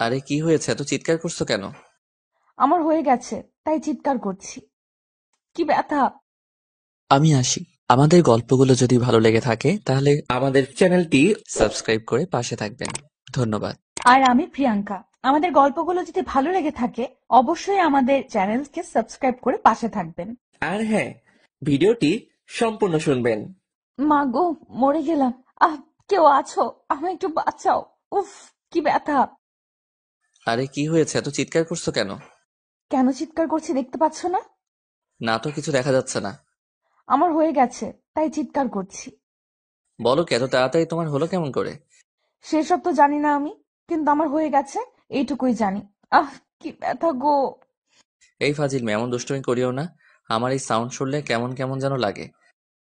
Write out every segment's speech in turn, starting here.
আরে কি হয়েছে, এত চিৎকার করছো কেন? আমার হয়ে গেছে, তাই চিৎকার করছি। কি ব্যথা! আমি আসি। আমাদের গল্পগুলো যদি ভালো লেগে থাকে তাহলে আমাদের চ্যানেলটি সাবস্ক্রাইব করে পাশে থাকবেন। ধন্যবাদ। আর আমি প্রিয়াঙ্কা। আমাদের গল্পগুলো যদি ভালো লেগে থাকে, অবশ্যই আমাদের চ্যানেলকে সাবস্ক্রাইব করে পাশে থাকবেন। আর হ্যাঁ, ভিডিওটি সম্পূর্ণ শুনবেন। মা গো, মরে গেলাম। আহ, কেউ আছো? আমায় একটু বাঁচাও। উফ, কি ব্যথা! আরে কি হয়েছে, এত চিৎকার করছো কেন? কেন চিৎকার করছি দেখতে পাচ্ছ না? না তো, কিছু দেখা যাচ্ছে না। আমার হয়ে গেছে, তাই চিৎকার করছি। বলো কি, এত তাড়াতাড়ি তোমার হলো কেমন করে? সেসব তো জানি না আমি, কিন্তু আমার হয়ে গেছে, এইটুকুই জানি। আহ, কি ব্যথা গো! এই ফাজিল মেয়ে, এমন দুষ্টুমি করিও না। আমার এই সাউন্ড শুনলে কেমন কেমন যেন লাগে।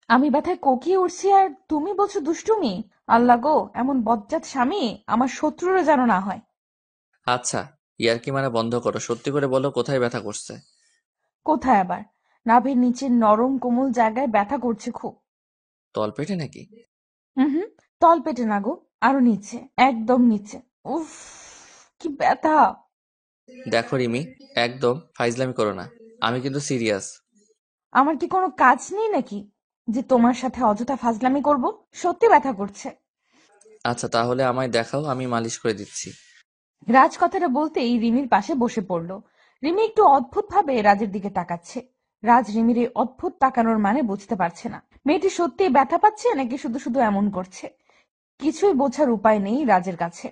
আমি ব্যথায় কোকিয়ে উঠছি আর তুমি বলছো দুষ্টুমি! আল্লাহ গো, এমন বজ্জাত স্বামী আমার শত্রুরও যেন না হয়। আচ্ছা, ইয়ার্কি মারা বন্ধ করো, সত্যি করে বলো কোথায় ব্যথা করছে। কোথায় আবার? নাভির নিচের নরম কোমল জায়গায় ব্যথা করছে খুব। তলপেটে নাকি? হুম, তল পেটে না গো, আরো নিচে, একদম নিচে। উফ, কি ব্যথা! দেখো রিমি, একদম ফাইজলামি করো না। আমি কিন্তু সিরিয়াস। আমার কি কোনো কাজ নেই নাকি, যে তোমার সাথে অযথা ফাজলামি করব? সত্যি ব্যথা করছে। আচ্ছা তাহলে আমায় দেখাও, আমি মালিশ করে দিচ্ছি। রাজ কথাটা বলতেই রিমির পাশে বসে পড়ল। রিমি একটু অদ্ভুত ভাবে রাজের দিকে তাকাচ্ছে। রাজ রিমির এই অদ্ভুত তাকানোর মানে বুঝতে পারছে না। মেয়েটি সত্যিই ব্যথা পাচ্ছে নাকি শুধু শুধু এমন করছে। কিছুই বোঝার উপায় নেই রাজের কাছে।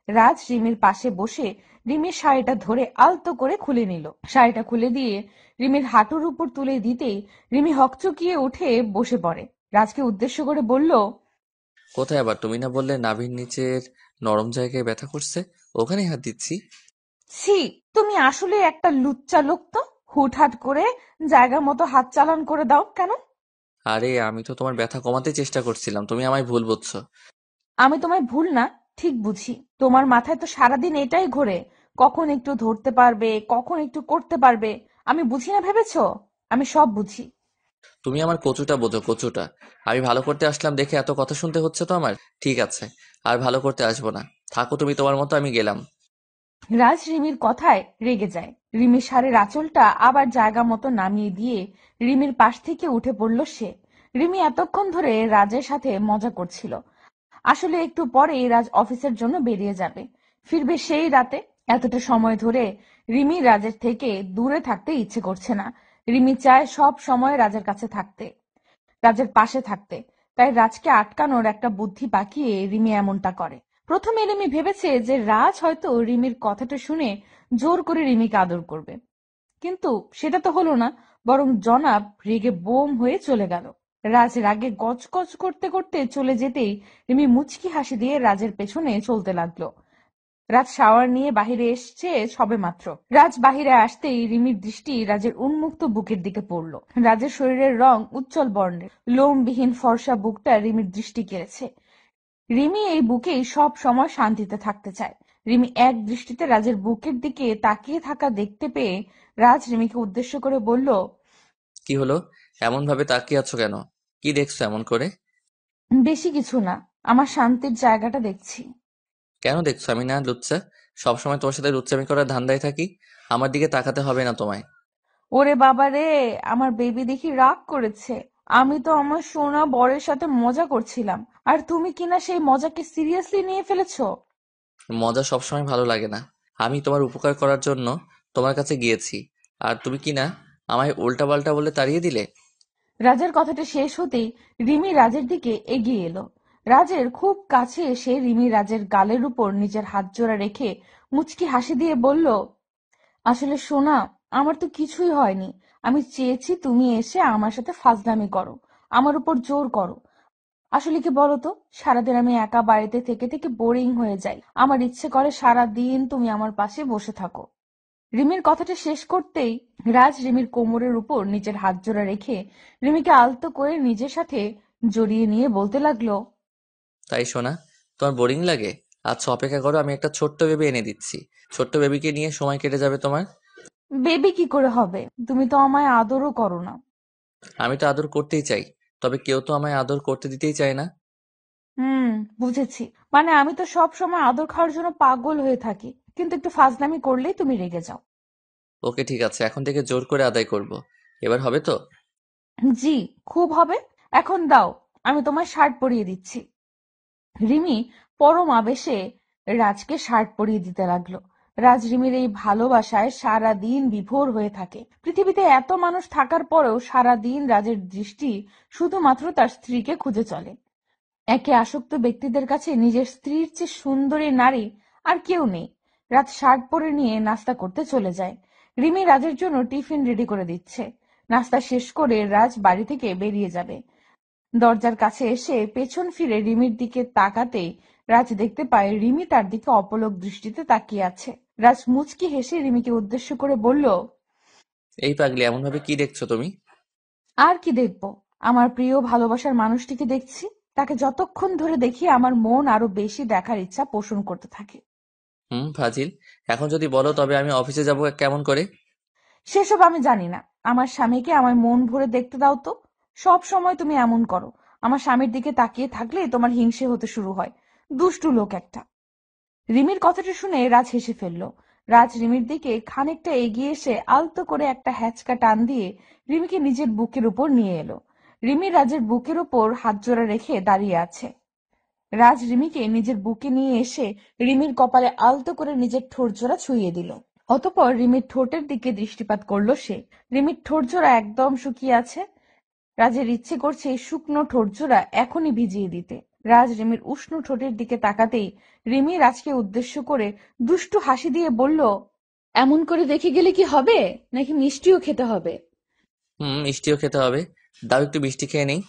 রাজ রিমির পাশে বসে রিমির শাড়িটা ধরে আলতো করে খুলে নিল। শাড়িটা খুলে দিয়ে রিমির হাঁটুর উপর তুলে দিতেই রিমি হকচকিয়ে উঠে বসে পড়ে। রাজকে উদ্দেশ্য করে বলল, কোথায় আবার? তুমি না বললে নাভির নিচের নরম জায়গায় ব্যথা করছে? ওখানেই হাত দিচ্ছি। ছি, তুমি আসলে একটা লুচ্চা লোক তো। হুটহাট করে জায়গা মতো হাত চালান করে দাও কেন? আরে আমি তো তোমার ব্যথা কমাতে চেষ্টা করছিলাম, তুমি আমায় ভুল বুঝছো। আমি তোমায় ভুল না, ঠিক বুঝি। তোমার মাথায় তো সারাদিন এটাই ঘোরে, কখন একটু ধরতে পারবে, কখন একটু করতে পারবে। আমি বুঝি না ভেবেছো? আমি সব বুঝি। তুমি আমার কচুটা বোঝো, কচুটা। আমি ভালো করতে আসলাম দেখে এত কথা শুনতে হচ্ছে তো আমার। ঠিক আছে, আর ভালো করতে আসবো না। থাকো তুমি তোমার মতো, আমি গেলাম। রাজ রিমির কথায় রেগে যায়। রিমির শাড়ির আঁচলটা আবার জায়গা মতো নামিয়ে দিয়ে রিমির পাশ থেকে উঠে পড়ল সে। রিমি এতক্ষণ ধরে রাজের সাথে মজা করছিল। আসলে একটু পরেই রাজ অফিসের জন্য বেরিয়ে যাবে, ফিরবে সেই রাতে। এতটা সময় ধরে রিমি রাজের থেকে দূরে থাকতে ইচ্ছে করছে না। রিমি চায় সব সময় রাজের কাছে থাকতে, রাজের পাশে থাকতে। তাই রাজকে আটকানোর একটা বুদ্ধি পাকিয়ে রিমি এমনটা করে। প্রথমে রিমি ভেবেছে যে রাজ হয়তো রিমির কথাটা শুনে জোর করে রিমিকে আদর করবে, কিন্তু সেটা তো হলো না। বরং জনাব রেগে বোম হয়ে চলে গেল। রাজ রাগে গজগজ করতে করতে চলে যেতেই রিমি মুচকি হাসি দিয়ে রাজের পেছনে চলতে লাগলো। রাজ শাওয়ার নিয়ে বাহিরে এসছে সবেমাত্র। রাজ বাহিরে আসতেই রিমির দৃষ্টি রাজের উন্মুক্ত বুকের দিকে পড়ল। রাজের শরীরের রং উজ্জ্বল বর্ণের, লোমবিহীন ফর্সা বুকটা রিমির দৃষ্টি কেড়েছে। রিমি এই বুকেই সব সময় শান্তিতে থাকতে চায়। রিমি এক দৃষ্টিতে রাজের বুকের দিকে তাকিয়ে থাকা দেখতে পেয়ে রাজ রিমিকে উদ্দেশ্য করে বলল, কি হলো? এমন ভাবে তাকিয়ে আছো কেন? কি দেখছো এমন করে? বেশি কিছু না, আমার শান্তির জায়গাটা দেখছি। কেন দেখছো? আমি না লুচ্চা? সবসময় তোমার সাথে লুচ্চামি করার ধান্দায় থাকি। আমার দিকে তাকাতে হবে না তোমায়। ওরে বাবা রে, আমার বেবি দেখি রাগ করেছে। আমি তো আমার সোনা বরের সাথে মজা করছিলাম, আর তুমি কিনা সেই মজাকে সিরিয়াসলি নিয়ে ফেলেছো। মজা সবসময় ভালো লাগে না। আমি তোমার উপকার করার জন্য তোমার কাছে গিয়েছি, আর তুমি কি না আমায় উল্টাপাল্টা বলে তাড়িয়ে দিলে। রাজের কথাটা শেষ হতেই রিমি রাজের দিকে এগিয়ে এলো। রাজের খুব কাছে এসে রিমি রাজের গালের উপর নিজের হাত জোড়া রেখে মুচকি হাসি দিয়ে বলল, আসলে সোনা, আমার তো কিছুই হয়নি। আমি চেয়েছি তুমি এসে আমার সাথে ফাজলামি করো, আমার উপর জোর করো। আসলে কি বলতো, সারাদিন আমি একা বাড়িতে থেকে থেকে বোরিং হয়ে যাই। আমার ইচ্ছে করে সারা দিন তুমি আমার পাশে বসে থাকো। রিমির কথাটা শেষ করতেই রাজ রিমির কোমরের উপর নিজের হাত জোড়া রেখে রিমিকে আলতো করে নিজের সাথে জড়িয়ে নিয়ে বলতে লাগলো, তাই শোনা, তোমার বোরিং লাগে? আচ্ছা অপেক্ষা করো, আমি একটা ছোট্ট বেবি এনে দিচ্ছি। ছোট্ট বেবিকে নিয়ে সময় কেটে যাবে তোমার। বেবি কি করে হবে? তুমি তো আমায় আদরও করো না। আমি তো আদর করতেই চাই, তবে কেউ তো আমায় আদর করতে দিতেই চায় না। হুম, বুঝেছি। মানে আমি তো সব সময় আদর খাওয়ার জন্য পাগল হয়ে থাকি, কিন্তু একটু ফাজলামি করলেই তুমি রেগে যাও। ওকে ঠিক আছে, এখন থেকে জোর করে আদায় করব। এবার হবে তো? জি, খুব হবে। এখন দাও, আমি তোমার শার্ট পরিয়ে দিচ্ছি। রিমি পরম আবেশে রাজকে শার্ট পরিয়ে দিতে লাগলো। রাজ রিমির এই ভালোবাসায় সারা দিন বিভোর হয়ে থাকে। পৃথিবীতে এত মানুষ থাকার পরেও সারা দিন রাজের দৃষ্টি শুধুমাত্র তার স্ত্রীকে খুঁজে চলে। একে আসক্ত ব্যক্তিদের কাছে নিজের স্ত্রীর চেয়ে সুন্দরী নারী আর কেউ নেই। রাত শার্ট পরে নিয়ে নাস্তা করতে চলে যায়। রিমি রাজের জন্য টিফিন রেডি করে দিচ্ছে। নাস্তা শেষ করে রাজ বাড়ি থেকে বেরিয়ে যাবে। দরজার কাছে এসে পেছন ফিরে রিমির দিকে তাকাতেই রাজ দেখতে পায় রিমি তার দিকে অপলক দৃষ্টিতে তাকিয়ে আছে। রাজ মুচকি হেসে রিমিকে উদ্দেশ্য করে বলল, এই পাগলি, এমন ভাবে কি দেখছো তুমি? আর কি দেখবো, আমার প্রিয় ভালোবাসার মানুষটিকে দেখছি। তাকে যতক্ষণ ধরে দেখি আমার মন আরো বেশি দেখার ইচ্ছা পোষণ করতে থাকে। ফাজিল। এখন যদি বলো তবে আমি অফিসে যাব কেমন করে? সেসব আমি জানি না। আমার স্বামীকে আমার মন ভরে দেখতে দাও তো। সব সময় তুমি এমন করো। আমার স্বামীর দিকে তাকিয়ে থাকলে তোমার হিংসে হতে শুরু হয়। দুষ্টু লোক একটা। রিমির কথাটা শুনে রাজ হেসে ফেলল। রাজ রিমির দিকে খানিকটা এগিয়ে এসে আলতো করে একটা হ্যাচকা টান দিয়ে রিমিকে নিজের বুকের উপর নিয়ে এলো। রিমি রাজের বুকের উপর হাত জোড়া রেখে দাঁড়িয়ে আছে। রাজ রিমিকে নিজের বুকে নিয়ে এসে রিমির কপালে আলতো করে নিজের ঠোঁটজোড়া ছুঁয়ে দিল। অতঃপর রিমির ঠোঁটের দিকে দৃষ্টিপাত করলো সে। রিমির ঠোঁটজোড়া একদম শুকিয়ে আছে। রাজের ইচ্ছে করছে এই শুকনো ঠোঁটজোড়া এখনই ভিজিয়ে দিতে। রাজ রিমির উষ্ণ ঠোঁটের দিকে তাকাতেই রিমি রাজকে উদ্দেশ্য করে দুষ্টু হাসি দিয়ে বলল, এমন করে দেখে গেলে কি হবে, নাকি মিষ্টিও খেতে হবে? মিষ্টিও খেতে হবে। দাও একটু মিষ্টি খেয়ে নেই।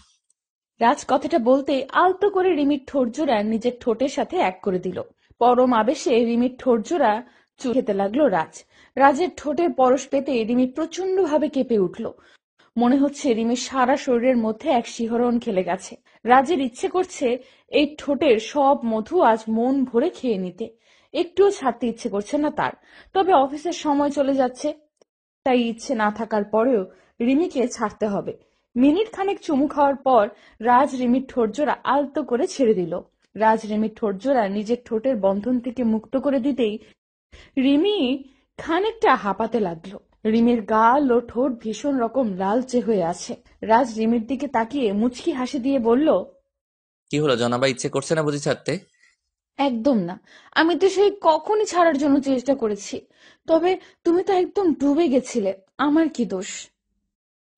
রাজ কথাটা বলতেই আলতো করে রিমির ঠোঁটজোড়া নিজের ঠোঁটের সাথে এক করে দিল। পরম আবেশে রিমির ঠোঁটজোড়া চুষে খেতে লাগলো রাজ। রাজের ঠোঁটের পরশ পেতে রিমি প্রচন্ড ভাবে কেঁপে উঠল। মনে হচ্ছে রিমির সারা শরীরের মধ্যে এক শিহরণ খেলে গেছে। রাজের ইচ্ছে করছে এই ঠোঁটের সব মধু আজ মন ভরে খেয়ে নিতে। একটুও ছাড়তে ইচ্ছে করছে না তার। তবে অফিসের সময় চলে যাচ্ছে, তাই ইচ্ছে না থাকার পরেও রিমিকে ছাড়তে হবে। মিনিট খানেক চুমু খাওয়ার পর রাজ রিমির ঠোঁটজোড়া আলতো করে ছেড়ে দিল। রাজ রিমির ঠোঁটজোড়া নিজের ঠোঁটের বন্ধন থেকে মুক্ত করে দিতেই রিমি খানিকটা হাঁপাতে লাগলো। রিমির গাল ও ঠোঁট ভীষণ রকম লালচে হয়ে আছে। রাজ রিমির দিকে তাকিয়ে মুচকি হাসি দিয়ে বলল, কি হলো জনাবা, ইচ্ছে করছে না বুঝি ছাড়তে? একদম না। আমি তো সেই কখনই ছাড়ার জন্য চেষ্টা করেছি। তবে তুমি তো একদম ডুবে গেছিলে। আমার কি দোষ?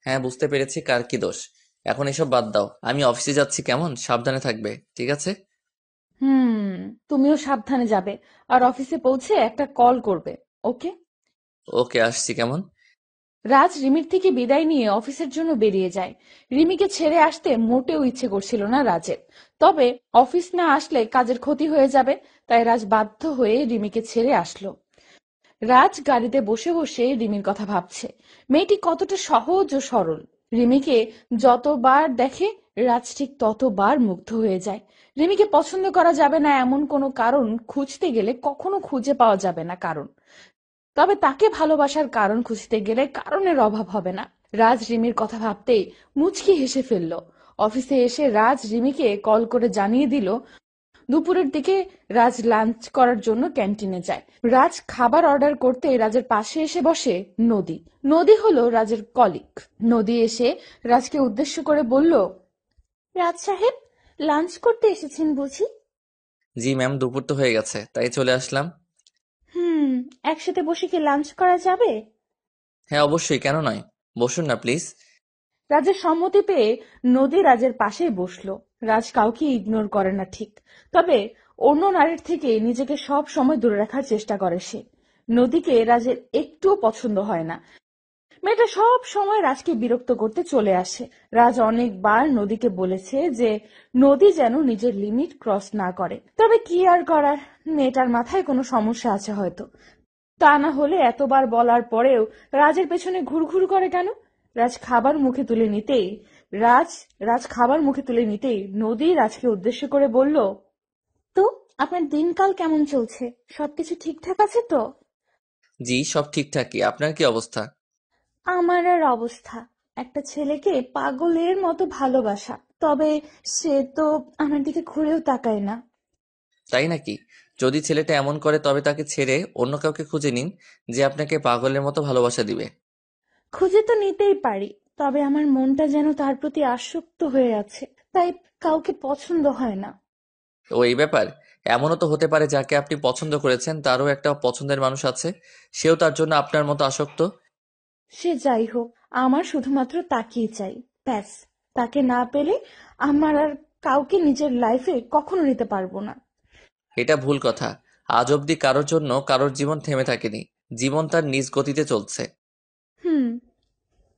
হ্যাঁ, বুঝতে পেরেছি কার কি দোষ। এখন এসব বাদ দাও, আমি অফিসে যাচ্ছি, কেমন? সাবধানে থাকবে, ঠিক আছে? হুম, তুমিও সাবধানে যাবে। আর অফিসে পৌঁছে একটা কল করবে। ওকে? ওকে, আসছি, কেমন? রাজ রিমির থেকে বিদায় নিয়ে অফিসের জন্য বেরিয়ে যায়। রিমিকে ছেড়ে আসতে মোটেও ইচ্ছে করছিল না রাজের। তবে অফিস না আসলে কাজের ক্ষতি হয়ে যাবে, তাই রাজ বাধ্য হয়ে রিমিকে ছেড়ে আসলো। রাজ গাড়িতে বসে বসে রিমির কথা ভাবছে। মেয়েটি কতটা সহজ ও সরল। রিমিকে যতবার দেখে রাজ ঠিক ততবার মুগ্ধ হয়ে যায়। রিমিকে পছন্দ করা যাবে না এমন কোনো কারণ খুঁজতে গেলে কখনো খুঁজে পাওয়া যাবে না কারণ। তবে তাকে ভালোবাসার কারণ খুঁজতে গেলে কারণের অভাব হবে না। রাজ রিমির কথা ভাবতেই মুচকি হেসে ফেলল। অফিসে এসে রাজ রিমিকে কল করে জানিয়ে দিল দুপুরের দিকে রাজ লাঞ্চ করার জন্য ক্যান্টিনে যায়। রাজ খাবার অর্ডার করতে রাজের পাশে এসে বসে নদী। নদী হলো রাজের কলিগ। নদী এসে রাজকে উদ্দেশ্য করে বলল, রাজ সাহেব, লাঞ্চ করতে এসেছেন বুঝি? জি ম্যাম, দুপুর তো হয়ে গেছে, তাই চলে আসলাম। হুম, একসাথে বসে কি লাঞ্চ করা যাবে? হ্যাঁ অবশ্যই, কেন নয়? বসুন না প্লিজ। রাজের সম্মতি পেয়ে নদী রাজের পাশেই বসলো। রাজ কাউকে ইগনোর করে না ঠিক, তবে অন্য নারীর থেকে নিজেকে সব সময় দূরে রাখার চেষ্টা করে সে। নদীকে রাজের একটুও পছন্দ হয় না। মেয়েটা সব সময় রাজকে বিরক্ত করতে চলে আসে। রাজ অনেকবার নদীকে বলেছে যে নদী যেন নিজের লিমিট ক্রস না করে। তবে কি আর করার, মেয়েটার মাথায় কোনো সমস্যা আছে হয়তো। তা না হলে এতবার বলার পরেও রাজের পেছনে ঘুরঘুর করে কেন? রাজ খাবার মুখে তুলে নিতেই রাজ রাজ খাবার মুখে তুলে নিতেই নদী রাজকে উদ্দেশ্য করে বলল, তো আপনার দিনকাল কেমন চলছে? সবকিছু ঠিকঠাক আছে তো? জি, সব ঠিকঠাকই। আপনার কি অবস্থা? আমার আর অবস্থা, একটা ছেলেকে পাগলের মতো ভালোবাসা, তবে সে তো আমার দিকে ঘুরেও তাকায় না। তাই নাকি? যদি ছেলেটা এমন করে তবে তাকে ছেড়ে অন্য কাউকে খুঁজে নিন যে আপনাকে পাগলের মতো ভালোবাসা দিবে। খুঁজে তো নিতেই পারি, তবে আমার মনটা যেন তার প্রতি আসক্ত হয়ে আছে, তাই কাউকে পছন্দ হয় না। ও এই ব্যাপার। এমনও তো হতে পারে যাকে আপনি পছন্দ করেছেন তারও একটা পছন্দের মানুষ আছে, সেও তার জন্য আপনার মতো আসক্ত। সে যাই হোক, আমার শুধুমাত্র তাকেই চাই, ব্যাস। তাকে না পেলে আমার আর কাউকে নিজের লাইফে কখনো নিতে পারবো না। এটা ভুল কথা। আজ অবধি কারোর জন্য কারোর জীবন থেমে থাকেনি। জীবন তার নিজ গতিতে চলছে। হুম।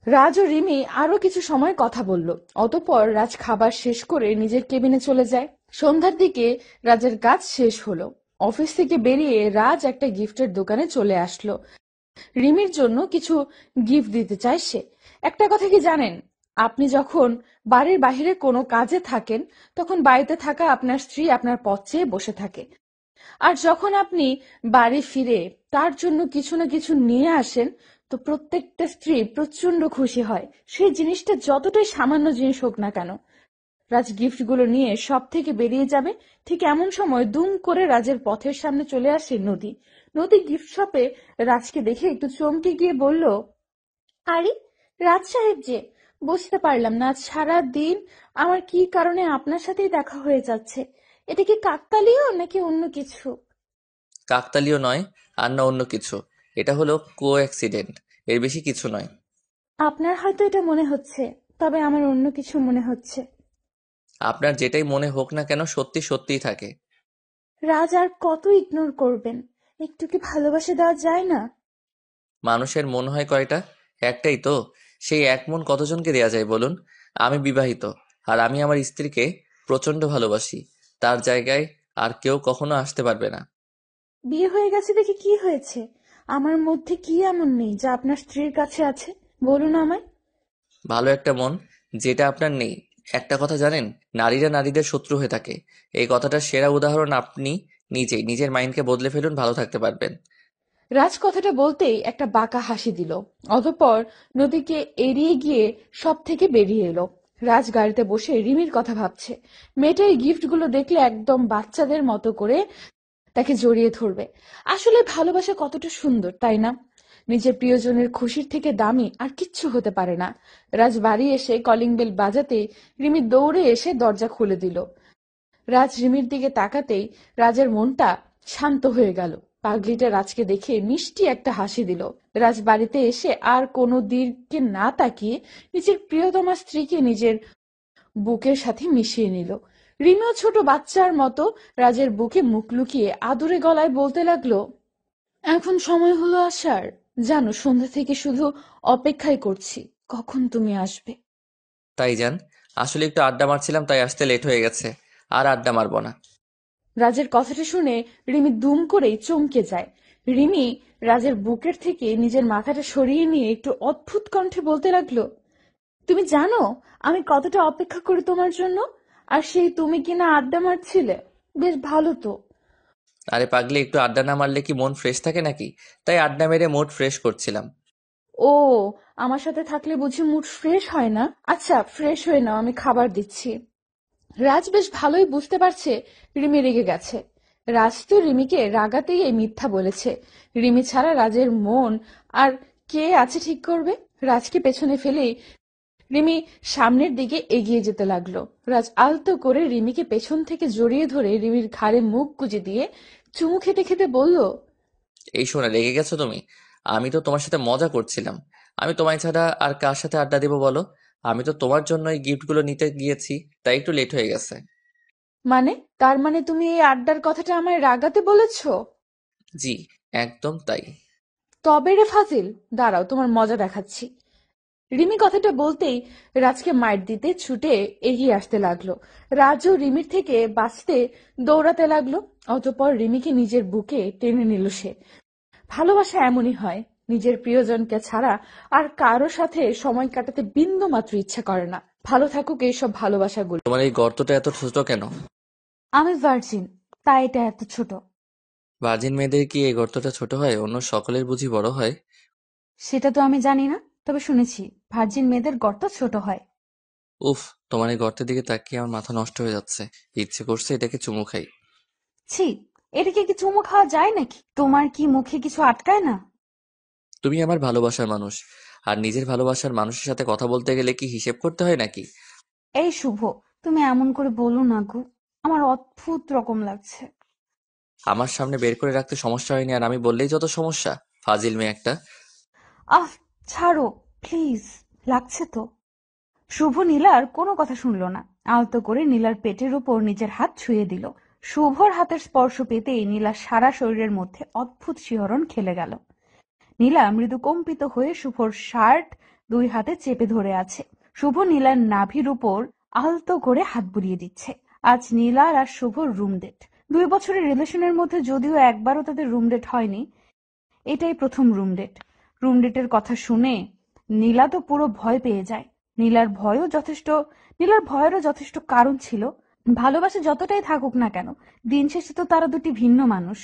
রাজ ও রিমি আরো কিছু সময় কথা বলল। অতঃপর রাজ খাবার শেষ করে নিজের কেবিনে চলে যায়। সন্ধ্যার দিকে রাজের কাজ শেষ হলো। অফিস থেকে বেরিয়ে রাজ একটা গিফটের দোকানে চলে আসলো। রিমির জন্য কিছু গিফট দিতে চায় সে। একটা কথা কি জানেন, আপনি যখন বাড়ির বাইরে কোনো কাজে থাকেন তখন বাড়িতে থাকা আপনার স্ত্রী আপনার পথ চেয়ে বসে থাকে, আর যখন আপনি বাড়ি ফিরে তার জন্য কিছু না কিছু নিয়ে আসেন তো প্রত্যেকটা স্ত্রী প্রচন্ড খুশি হয়, সেই জিনিসটা যতটাই সামান্য জিনিস হোক না কেন। রাজ গিফটগুলো নিয়ে সব থেকে বেরিয়ে যাবে, ঠিক এমন সময় দুম করে রাজের পথের সামনে চলে আসে নদী। নদী গিফট শপে রাজকে দেখে একটু চমকে গিয়ে বলল, আরে, রাজ সাহেব যে! বুঝতে পারলাম না আজ সারা দিন আমার কি কারণে আপনার সাথেই দেখা হয়ে যাচ্ছে। এটা কি কাকতালীয় নাকি অন্য কিছু? কাকতালীয় নয়, আর না অন্য কিছু। এটা হলো কো অ্যাক্সিডেন্ট, এর বেশি কিছু নয়। আপনার হয়তো এটা মনে হচ্ছে, তবে আমার অন্য কিছু মনে হচ্ছে। আপনার যেটাই মনে হোক না কেন সত্যি সত্যিই থাকে। রাজ আর কত ইগনোর করবেন? একটু কি ভালোবাসা দেওয়া যায় না? মানুষের মন হয় কয়টা? একটাই তো। সেই এক মন কতজনকে দেয়া যায় বলুন? আমি বিবাহিত, আর আমি আমার স্ত্রীকে প্রচন্ড ভালোবাসি। তার জায়গায় আর কেউ কখনো আসতে পারবে না। বিয়ে হয়ে গেছে দেখে কি হয়েছে? আমার মধ্যে কি এমন নেই যা আপনার স্ত্রীর কাছে আছে? বলুন আমায়। ভালো একটা মন, যেটা আপনার নেই। একটা কথা জানেন, নারীরা নারীদের শত্রু হয়ে থাকে। এই কথাটার সেরা উদাহরণ আপনি নিজেই। নিজের মাইন্ডকে বদলে ফেলুন, ভালো থাকতে পারবেন। রাজ কথাটা বলতেই একটা বাঁকা হাসি দিল। অতঃপর নদীকে এড়িয়ে গিয়ে সব থেকে বেরিয়ে এলো। রাজ গাড়িতে বসে রিমির কথা ভাবছে। মেয়েটা এই গিফটগুলো দেখলে একদম বাচ্চাদের মতো করে তাকে জড়িয়ে ধরবে। আসলে ভালোবাসা কতটা সুন্দর, তাই না? নিজের প্রিয়জনের খুশির থেকে দামি আর কিচ্ছু হতে পারে না। রাজ বাড়ি এসে কলিং বেল বাজাতেই রিমি দৌড়ে এসে দরজা খুলে দিল। রাজ রিমির দিকে তাকাতেই রাজের মনটা শান্ত হয়ে গেল। পাগলিটা রাজকে দেখে মিষ্টি একটা হাসি দিল। রাজ বাড়িতে এসে আর কোনো দিকে না তাকিয়ে নিজের প্রিয়তমা স্ত্রীকে নিজের বুকের সাথে মিশিয়ে নিল। রিমিও ছোট বাচ্চার মতো রাজের বুকে মুখ লুকিয়ে আদুরে গলায় বলতে লাগলো, এখন সময় হলো আসার। জানো, সন্ধ্যা থেকে শুধু অপেক্ষাই করছি কখন তুমি আসবে। তাই যান। আসলে একটু আড্ডা মারছিলাম, তাই আসতে লেট হয়ে গেছে। আর আড্ডা মারবো না। রাজের কথাটা শুনে রিমি দুম করেই চমকে যায়। রিমি রাজের বুকের থেকে নিজের মাথাটা সরিয়ে নিয়ে একটু অদ্ভুত কণ্ঠে বলতে লাগলো, তুমি জানো আমি কতটা অপেক্ষা করি তোমার জন্য, আর সেই তুমি কিনা আড্ডা মারছিলে। বেশ ভালো তো। আরে পাগলি, একটু আড্ডা না মারলে কি মন ফ্রেশ থাকে নাকি? তাই আড্ডা মেরে মুড ফ্রেশ করছিলাম। ও, আমার সাথে থাকলে বুঝি মুড ফ্রেশ হয় না? আচ্ছা, ফ্রেশ হয়ে নাও, আমি খাবার দিচ্ছি। রাজ বেশ ভালোই বুঝতে পারছে রিমি রেগে গেছে। রাজ তো রিমিকে রাগাতেই এই মিথ্যা বলেছে। রিমি ছাড়া রাজের মন আর কে আছে ঠিক করবে? রাজকে পেছনে ফেলেই রিমি সামনের দিকে এগিয়ে যেতে লাগলো। রাজ আলতো করে রিমিকে পেছন থেকে জড়িয়ে ধরে রিমির ঘাড়ে মুখ গুজে দিয়ে চুমু খেতে খেতে বলল, এই শোনা, রেগে গেছো তুমি? আমি তো তোমার সাথে মজা করছিলাম। আমি তোমায় ছাড়া আর কার সাথে আড্ডা দেবো বলো? আমি তো তোমার জন্য এই গিফটগুলো নিতে গিয়েছি, তাই একটু লেট হয়ে গেছে। মানে, তার মানে তুমি এই আড্ডার কথাটা আমায় রাগাতে বলেছো? জি, একদম তাই। তবে রে ফাজিল, দাঁড়াও তোমার মজা দেখাচ্ছি। রিমি কথাটা বলতেই রাজকে মাইর দিতে ছুটে এগিয়ে আসতে লাগলো। রাজও রিমির থেকে বাঁচতে দৌড়াতে লাগলো। অতঃপর রিমিকে নিজের বুকে টেনে নিল সে। ভালোবাসা এমনই হয়, নিজের প্রিয়জনকে ছাড়া আর কারো সাথে সময় কাটাতে বিন্দু মাত্র ইচ্ছা করে না। ভালো থাকুক এইসব ভালোবাসাগুলো। তোমার এই গর্তটা এত ছোট কেন? আমি ভার্জিন, তাই এটা এত ছোট। ভার্জিন মেয়েদের কি এই গর্তটা ছোট হয়? অন্য সকলের বুঝি বড় হয়? সেটা তো আমি জানি না, তবে শুনেছি ভার্জিন মেয়েদের গর্ত ছোট হয়। উফ, তোমার এই গর্তের দিকে তাকিয়ে আমার মাথা নষ্ট হয়ে যাচ্ছে। ইচ্ছে করছে এটাকে চুমু খাই। ছি, এদিকে কি চুমু খাওয়া যায় নাকি? তোমার কি মুখে কিছু আটকায় না? তুমি আমার ভালোবাসার মানুষ, আর নিজের ভালোবাসার মানুষের সাথে কথা বলতে গেলে কি হিসেব করতে হয় নাকি? এই শুভ, তুমি এমন করে বলো না গো, আমার অদ্ভুত রকম লাগছে। আমার সামনে বের করে রাখতে সমস্যা হয়নি, আর আমি বললেই যত সমস্যা। ফাজিল মেয়ে একটা। আহ, ছাড়ো প্লিজ, লাগছে তো। শুভ নীলার কোনো কথা শুনলো না, আলতো করে নীলার পেটের উপর নিজের হাত ছুঁয়ে দিল। শুভর হাতের স্পর্শ পেতেই নীলার সারা শরীরের মধ্যে অদ্ভুত শিহরণ খেলে গেল। নীলা মৃদু কম্পিত হয়ে শুভর শার্ট দুই হাতে চেপে ধরে আছে। শুভ নীলার নাভির উপর আলতো করে হাত বুলিয়ে দিচ্ছে। আজ নীলার আর শুভর রুম ডেট। 2 বছরের রিলেশনের মধ্যে যদিও একবারও তাদের রুম ডেট হয়নি, এটাই প্রথম রুম ডেট। রুম ডেটের কথা শুনে নীলা তো পুরো ভয় পেয়ে যায়। নীলার ভয়েরও যথেষ্ট কারণ ছিল। ভালোবাসা যতটাই থাকুক না কেন, দিন শেষে তো তারা দুটি ভিন্ন মানুষ।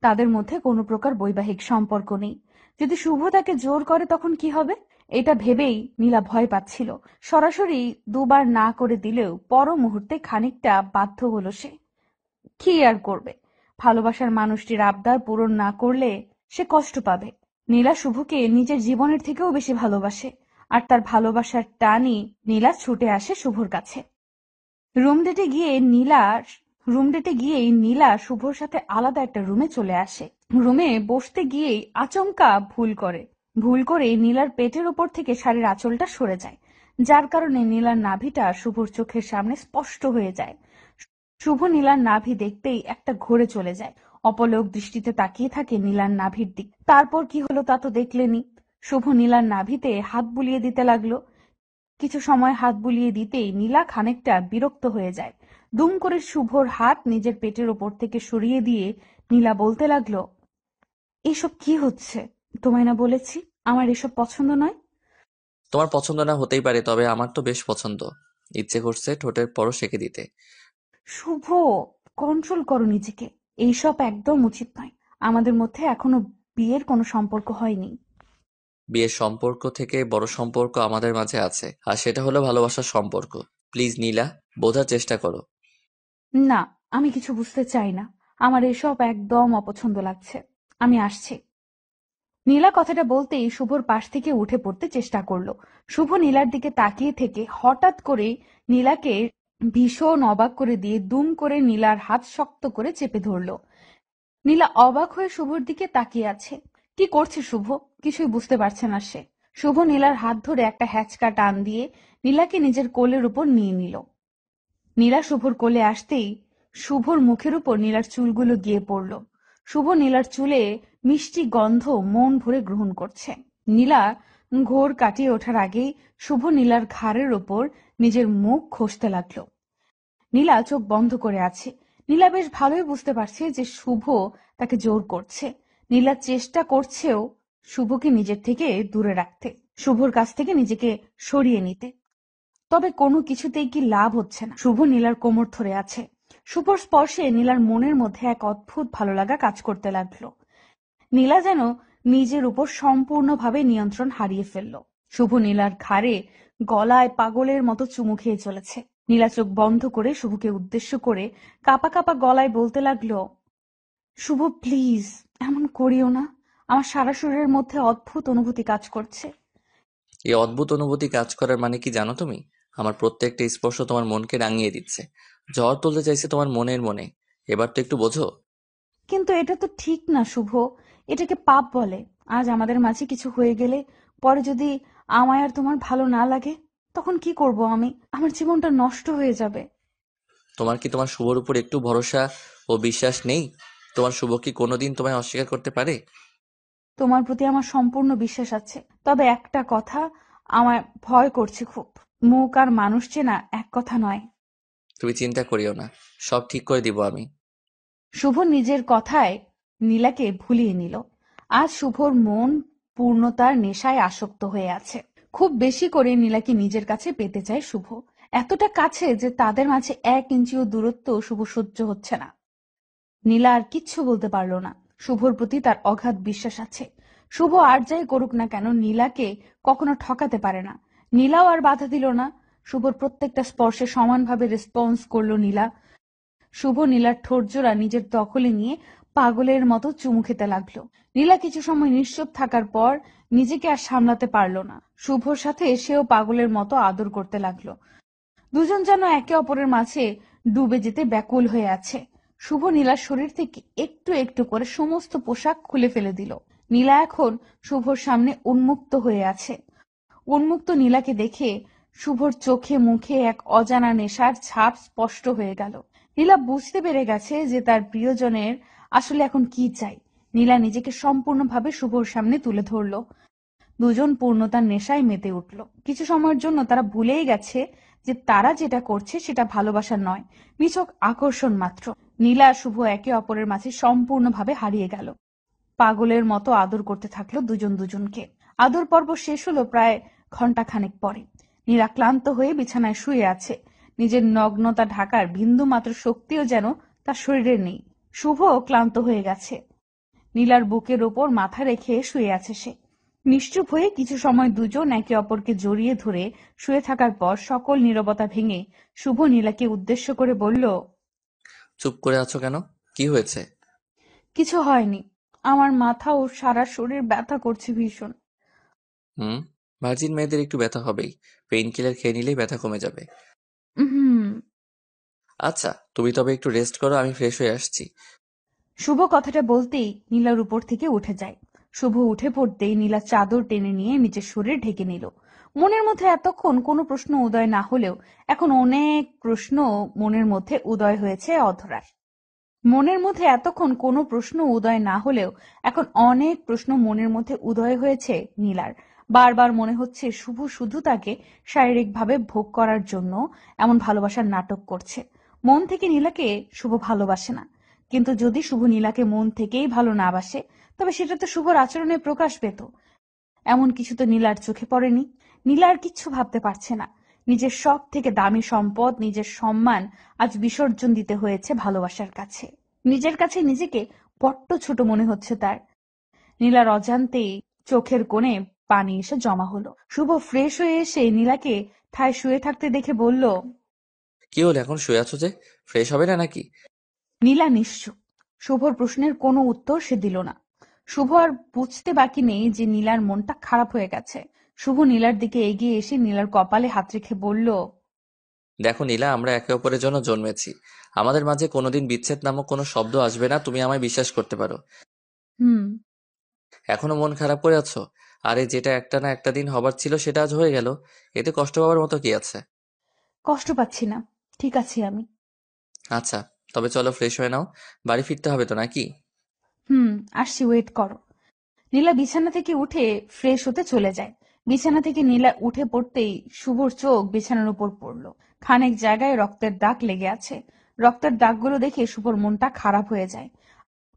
তাদের মধ্যে কোনো প্রকার বৈবাহিক সম্পর্ক নেই। যদি শুভ তাকে জোর করে তখন কি হবে, এটা ভেবেই নীলা ভয় পাচ্ছিল। সরাসরি দুবার না করে দিলেও পর মুহূর্তে খানিকটা বাধ্য হলো সে। কি আর করবে, ভালোবাসার মানুষটির আবদার পূরণ না করলে সে কষ্ট পাবে। নীলা শুভকে নিজের জীবনের থেকেও বেশি ভালোবাসে, আর তার ভালোবাসার টানই নীলা ছুটে আসে শুভর কাছে। রুম ডেটে গিয়ে নীলা শুভর সাথে আলাদা একটা রুমে চলে আসে। রুমে বসতে গিয়েই আচমকা ভুল করে নীলার পেটের ওপর থেকে শাড়ির আঁচলটা সরে যায়, যার কারণে নীলার নাভিটা শুভর চোখের সামনে স্পষ্ট হয়ে যায়। শুভ নীলার নাভি দেখতেই একটা ঘোরে চলে যায়, অপলক দৃষ্টিতে তাকিয়ে থাকে নীলার নাভির দিক। তারপর কি হলো তা তো দেখলেনি। শুভ নীলার নাভিতে হাত বুলিয়ে দিতে লাগলো। কিছু সময় হাত বুলিয়ে দিতেই নীলা খানিকটা বিরক্ত হয়ে যায়। দুম করে শুভর হাত নিজের পেটের ওপর থেকে সরিয়ে দিয়ে নীলা বলতে লাগলো, এসব কি হচ্ছে? তোমায় না বলেছি আমার এসব পছন্দ নয়? তোমার পছন্দ না হতেই পারে, তবে আমার তো বেশ পছন্দ। ইচ্ছে করছে ঠোঁটের পরশ এঁকে দিতে। শুভ, কন্ট্রোল করো নিজেকে। এইসব একদম উচিত নয়। আমাদের মধ্যে এখনো বিয়ের কোনো সম্পর্ক হয়নি। বিয়ের সম্পর্ক থেকে বড় সম্পর্ক আমাদের মাঝে আছে, আর সেটা হলো ভালোবাসার সম্পর্ক। প্লিজ নীলা, বোঝার চেষ্টা করো। না, আমি কিছু বুঝতে চাই না। আমার এসব একদম অপছন্দ লাগছে। আমি আসছি। নীলা কথাটা বলতেই শুভর পাশ থেকে উঠে পড়তে চেষ্টা করলো। শুভ নীলার দিকে তাকিয়ে থেকে হঠাৎ করে নীলাকে ভীষণ অবাক করে দিয়ে দুম করে নীলার হাত শক্ত করে চেপে ধরলো। নীলা অবাক হয়ে শুভর দিকে তাকিয়ে আছে। কি করছে শুভ? কিছুই বুঝতে পারছে না সে। শুভ নীলার হাত ধরে একটা হ্যাচকা টান দিয়ে নীলাকে নিজের কোলের উপর নিয়ে নিল। নীলা শুভর কোলে আসতেই শুভর মুখের উপর নীলার চুলগুলো গিয়ে পড়ল। শুভ নীলার চুলে মিষ্টি গন্ধ মন ভরে গ্রহণ করছে। নীলা ঘোর কাটিয়ে ওঠার আগেই শুভ নীলার ঘাড়ের ওপর নিজের মুখ ঘষতে লাগলো। নীলা চোখ বন্ধ করে আছে। নীলা বেশ ভালোই বুঝতে পারছে যে শুভ তাকে জোর করছে। নীলা চেষ্টা করছেও শুভকে নিজের থেকে দূরে রাখতে, শুভর কাছ থেকে নিজেকে সরিয়ে নিতে। তবে কোনো কিছুতেই কি লাভ হচ্ছে না। শুভ নীলার কোমর ধরে আছে। শুভর স্পর্শে নীলার মনের মধ্যে এক অদ্ভুত ভালো লাগা কাজ করতে লাগলো। নীলা যেন নিজের উপর সম্পূর্ণভাবে নিয়ন্ত্রণ হারিয়ে ফেলল। শুভ নীলার ঘাড়ে গলায় পাগলের মতো চুমু খেয়ে চলেছে। নীলা চোখ বন্ধ করে শুভকে উদ্দেশ্য করে কাঁপা কাঁপা গলায় বলতে লাগলো, শুভ প্লিজ, এমন করিও না। আমার সারা শরীরের মধ্যে অদ্ভুত অনুভূতি কাজ করছে। এই অদ্ভুত অনুভূতি কাজ করার মানে কি জানো তুমি? আমার প্রত্যেকটা স্পর্শ তোমার মনকে রাঙিয়ে দিচ্ছে। ঝড় তুলতে চাইছে তোমার মনের মনে। এবার তো একটু বোঝো। কিন্তু এটা তো ঠিক না শুভ, এটাকে পাপ বলে। আজ আমাদের মাঝে কিছু হয়ে গেলে পরে যদি আমায় আর তোমার ভালো না লাগে, তখন কি করব আমি? আমার জীবনটা নষ্ট হয়ে যাবে। তোমার কি তোমার শুভর উপর একটু ভরসা ও বিশ্বাস নেই? তোমার শুভ কি কোনোদিন তোমায় অস্বীকার করতে পারে? তোমার প্রতি আমার সম্পূর্ণ বিশ্বাস আছে, তবে একটা কথা আমার ভয় করছে খুব। মুখ আর মানুষ চেনা এক কথা নয়। তুমি চিন্তা করিও না, সব ঠিক করে দিব আমি। শুভ নিজের কথায় নীলাকে ভুলিয়ে নিল। আজ শুভর মন পূর্ণতার নেশায় আসক্ত হয়ে আছে। খুব বেশি করে নীলাকে নিজের কাছে পেতে চায় শুভ, এতটা কাছে যে তাদের মাঝে 1 ইঞ্চিও দূরত্ব শুভ সহ্য হচ্ছে না। নীলা আর কিচ্ছু বলতে পারল না। শুভর প্রতি তার অগাধ বিশ্বাস আছে। শুভ আর যাই করুক না কেন নীলাকে কখনো ঠকাতে পারে না। নীলাও আর বাধা দিল না। শুভর প্রত্যেকটা স্পর্শে সমানভাবে রেসপন্স করলো নীলা। শুভ নীলার ঠোঁটজোড়া নিজের দখলে নিয়ে পাগলের মতো চুমু খেতে লাগলো। নীলা কিছু সময় নিশ্চুপ থাকার পর নিজেকে আর সামলাতে পারল না। শুভর সাথে সেও পাগলের মতো আদর করতে লাগলো। দুজন যেন একে অপরের মাঝে ডুবে যেতে ব্যাকুল হয়ে আছে। শুভ নীলার শরীর থেকে একটু একটু করে সমস্ত পোশাক খুলে ফেলে দিল। নীলা এখন শুভর সামনে উন্মুক্ত হয়ে আছে। উন্মুক্ত নীলাকে দেখে শুভর চোখে মুখে এক অজানা নেশার ছাপ স্পষ্ট হয়ে গেল। নীলা বুঝতে পেরে গেছে যে তার প্রিয়জনের আসলে এখন কি চাই। নীলা নিজেকে সম্পূর্ণভাবে শুভর সামনে তুলে ধরল। দুজন পূর্ণতার নেশায় মেতে উঠল। কিছু সময়ের জন্য তারা ভুলেই গেছে যে তারা যেটা করছে সেটা ভালোবাসা নয়, নিছক আকর্ষণ মাত্র। নীলা আর শুভ একে অপরের মাঝে সম্পূর্ণভাবে হারিয়ে গেল। পাগলের মতো আদর করতে থাকলো দুজন দুজনকে। আদর পর্ব শেষ হলো প্রায় ঘন্টাখানেক পরে। নীলা ক্লান্ত হয়ে বিছানায় শুয়ে আছে। নিজের নগ্নতা ঢাকার বিন্দু মাত্র শক্তিও যেন তার শরীরে নেই। শুভও ক্লান্ত হয়ে গেছে। নীলার বুকের ওপর মাথা রেখে শুয়ে আছে সে। নিশ্চুপ হয়ে কিছু সময় দুজন একে অপরকে জড়িয়ে ধরে শুয়ে থাকার পর সকল নীরবতা ভেঙে শুভ নীলাকে উদ্দেশ্য করে বলল, চুপ করে আছো কেন? কি হয়েছে? কিছু হয়নি। আমার মাথা ও সারা শরীর ব্যথা করছে ভীষণ। হুম, ভার্জিন মেয়েদের একটু ব্যথা হবেই। পেইন কিলার খেয়ে নিলেই ব্যথা কমে যাবে। হুম। আচ্ছা, তুমি তবে একটু রেস্ট করো, আমি ফ্রেশ হয়ে আসছি। শুভ কথাটা বলতেই নীলার উপর থেকে উঠে যায়। শুভ উঠে পড়তেই নীলা চাদর টেনে নিয়ে নিজের শরীর ঢেকে নিল। মনের মধ্যে এতক্ষণ কোনো প্রশ্ন উদয় না হলেও এখন অনেক প্রশ্ন মনের মধ্যে উদয় হয়েছে অধরার। মনের মধ্যে এতক্ষণ কোনো প্রশ্ন উদয় না হলেও এখন অনেক প্রশ্ন মনের মধ্যে উদয় হয়েছে নীলার। বারবার মনে হচ্ছে শুভ শুধু তাকে শারীরিকভাবে ভোগ করার জন্য এমন ভালোবাসার নাটক করছে। মন থেকে নীলাকে শুভ ভালোবাসে না। কিন্তু যদি শুভ নীলাকে মন থেকেই ভালো না বাসে, তবে সেটা তো শুভর আচরণে প্রকাশ পেত। এমন কিছু তো নীলার চোখে পড়েনি। নীলা আর কিচ্ছু ভাবতে পারছে না। নিজের সব থেকে দামি সম্পদ, নিজের সম্মান আজ বিসর্জন দিতে হয়েছে ভালোবাসার কাছে। নিজের কাছে নিজেকে বড্ড ছোট মনে হচ্ছে তার। নীলার অজান্তেই চোখের কোণে পানি এসে জমা হলো। শুভ ফ্রেশ হয়ে এসে নীলাকে ঠায় শুয়ে থাকতে দেখে বলল, কি হলো, এখন শুয়ে আছো যে? ফ্রেশ হবে না নাকি? নীলা নিশ্চুপ। শুভর প্রশ্নের কোনো উত্তর সে দিল না। শুভ আর বুঝতে বাকি নেই যে নীলার মনটা খারাপ হয়ে গেছে। শুভ নীলার দিকে এগিয়ে এসে নীলার কপালে হাত রেখে বলল, দেখো নীলা, আমরা একে অপরের জন্য জন্মেছি। আমাদের মাঝে কোনোদিন বিচ্ছেদ নামক কোনো শব্দ আসবে না, তুমি আমায় বিশ্বাস করতে পারো। হুম। এখনো মন খারাপ করে আছো? আরে যেটা একটা না একটা দিন হবার ছিল সেটা আজ হয়ে গেল, এতে কষ্ট পাওয়ার মতো কি আছে? কষ্ট পাচ্ছি না, ঠিক আছি আমি। আচ্ছা, তবে চলো ফ্রেশ হয়ে নাও, বাড়ি ফিরতে হবে তো নাকি? হুম, আসছি, ওয়েট করো। নীলা বিছানা থেকে উঠে ফ্রেশ হতে চলে যায়। বিছানা থেকে নীলা উঠে পড়তেই শুভর চোখ বিছানার উপর পড়ল। খানেক জায়গায় রক্তের দাগ লেগে আছে। রক্তের দাগগুলো দেখে শুভর মনটা খারাপ হয়ে যায়।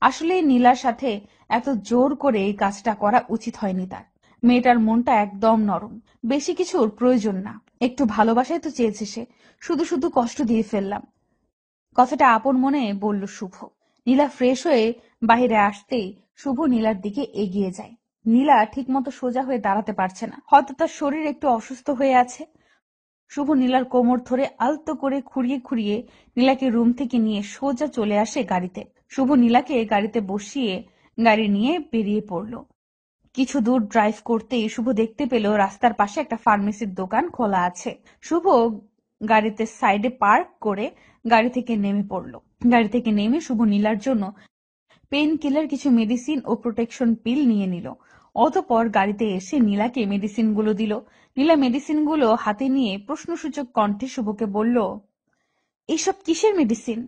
আসলে নীলার সাথে এত জোর করে এই কাজটা করা উচিত হয়নি তার। মেয়েটার মনটা একদম নরম। বেশি কিছুর প্রয়োজন না। একটু ভালোবাসাই তো চেয়েছে সে। শুধু শুধু কষ্ট দিয়ে ফেললাম। কথাটা আপন মনে বলল শুভ। নীলা ফ্রেশ হয়ে বাইরে আসতেই শুভ নীলার দিকে এগিয়ে যায়। নীলা ঠিকমতো সোজা হয়ে দাঁড়াতে পারছে না। হয়তো তার শরীর একটু অসুস্থ হয়ে আছে। শুভ নীলার কোমর ধরে আলতো করে খুঁড়িয়ে খুঁড়িয়ে নীলাকে রুম থেকে নিয়ে সোজা চলে আসে গাড়িতে। শুভ নীলাকে গাড়িতে বসিয়ে গাড়ি নিয়ে বেরিয়ে পড়ল। কিছু দূর ড্রাইভ করতেই শুভ দেখতে পেল রাস্তার পাশে একটা ফার্মেসির দোকান খোলা আছে। শুভ গাড়িতে সাইডে পার্ক করে গাড়ি থেকে নেমে পড়ল। গাড়ি থেকে নেমে শুভ নীলার জন্য পেইন কিলার, কিছু মেডিসিন ও প্রোটেকশন পিল নিয়ে নিল। অতঃপর গাড়িতে এসে নীলাকে মেডিসিনগুলো দিল। নীলা মেডিসিনগুলো হাতে নিয়ে প্রশ্নসূচক কণ্ঠে শুভকে বলল, এইসব কিসের মেডিসিন?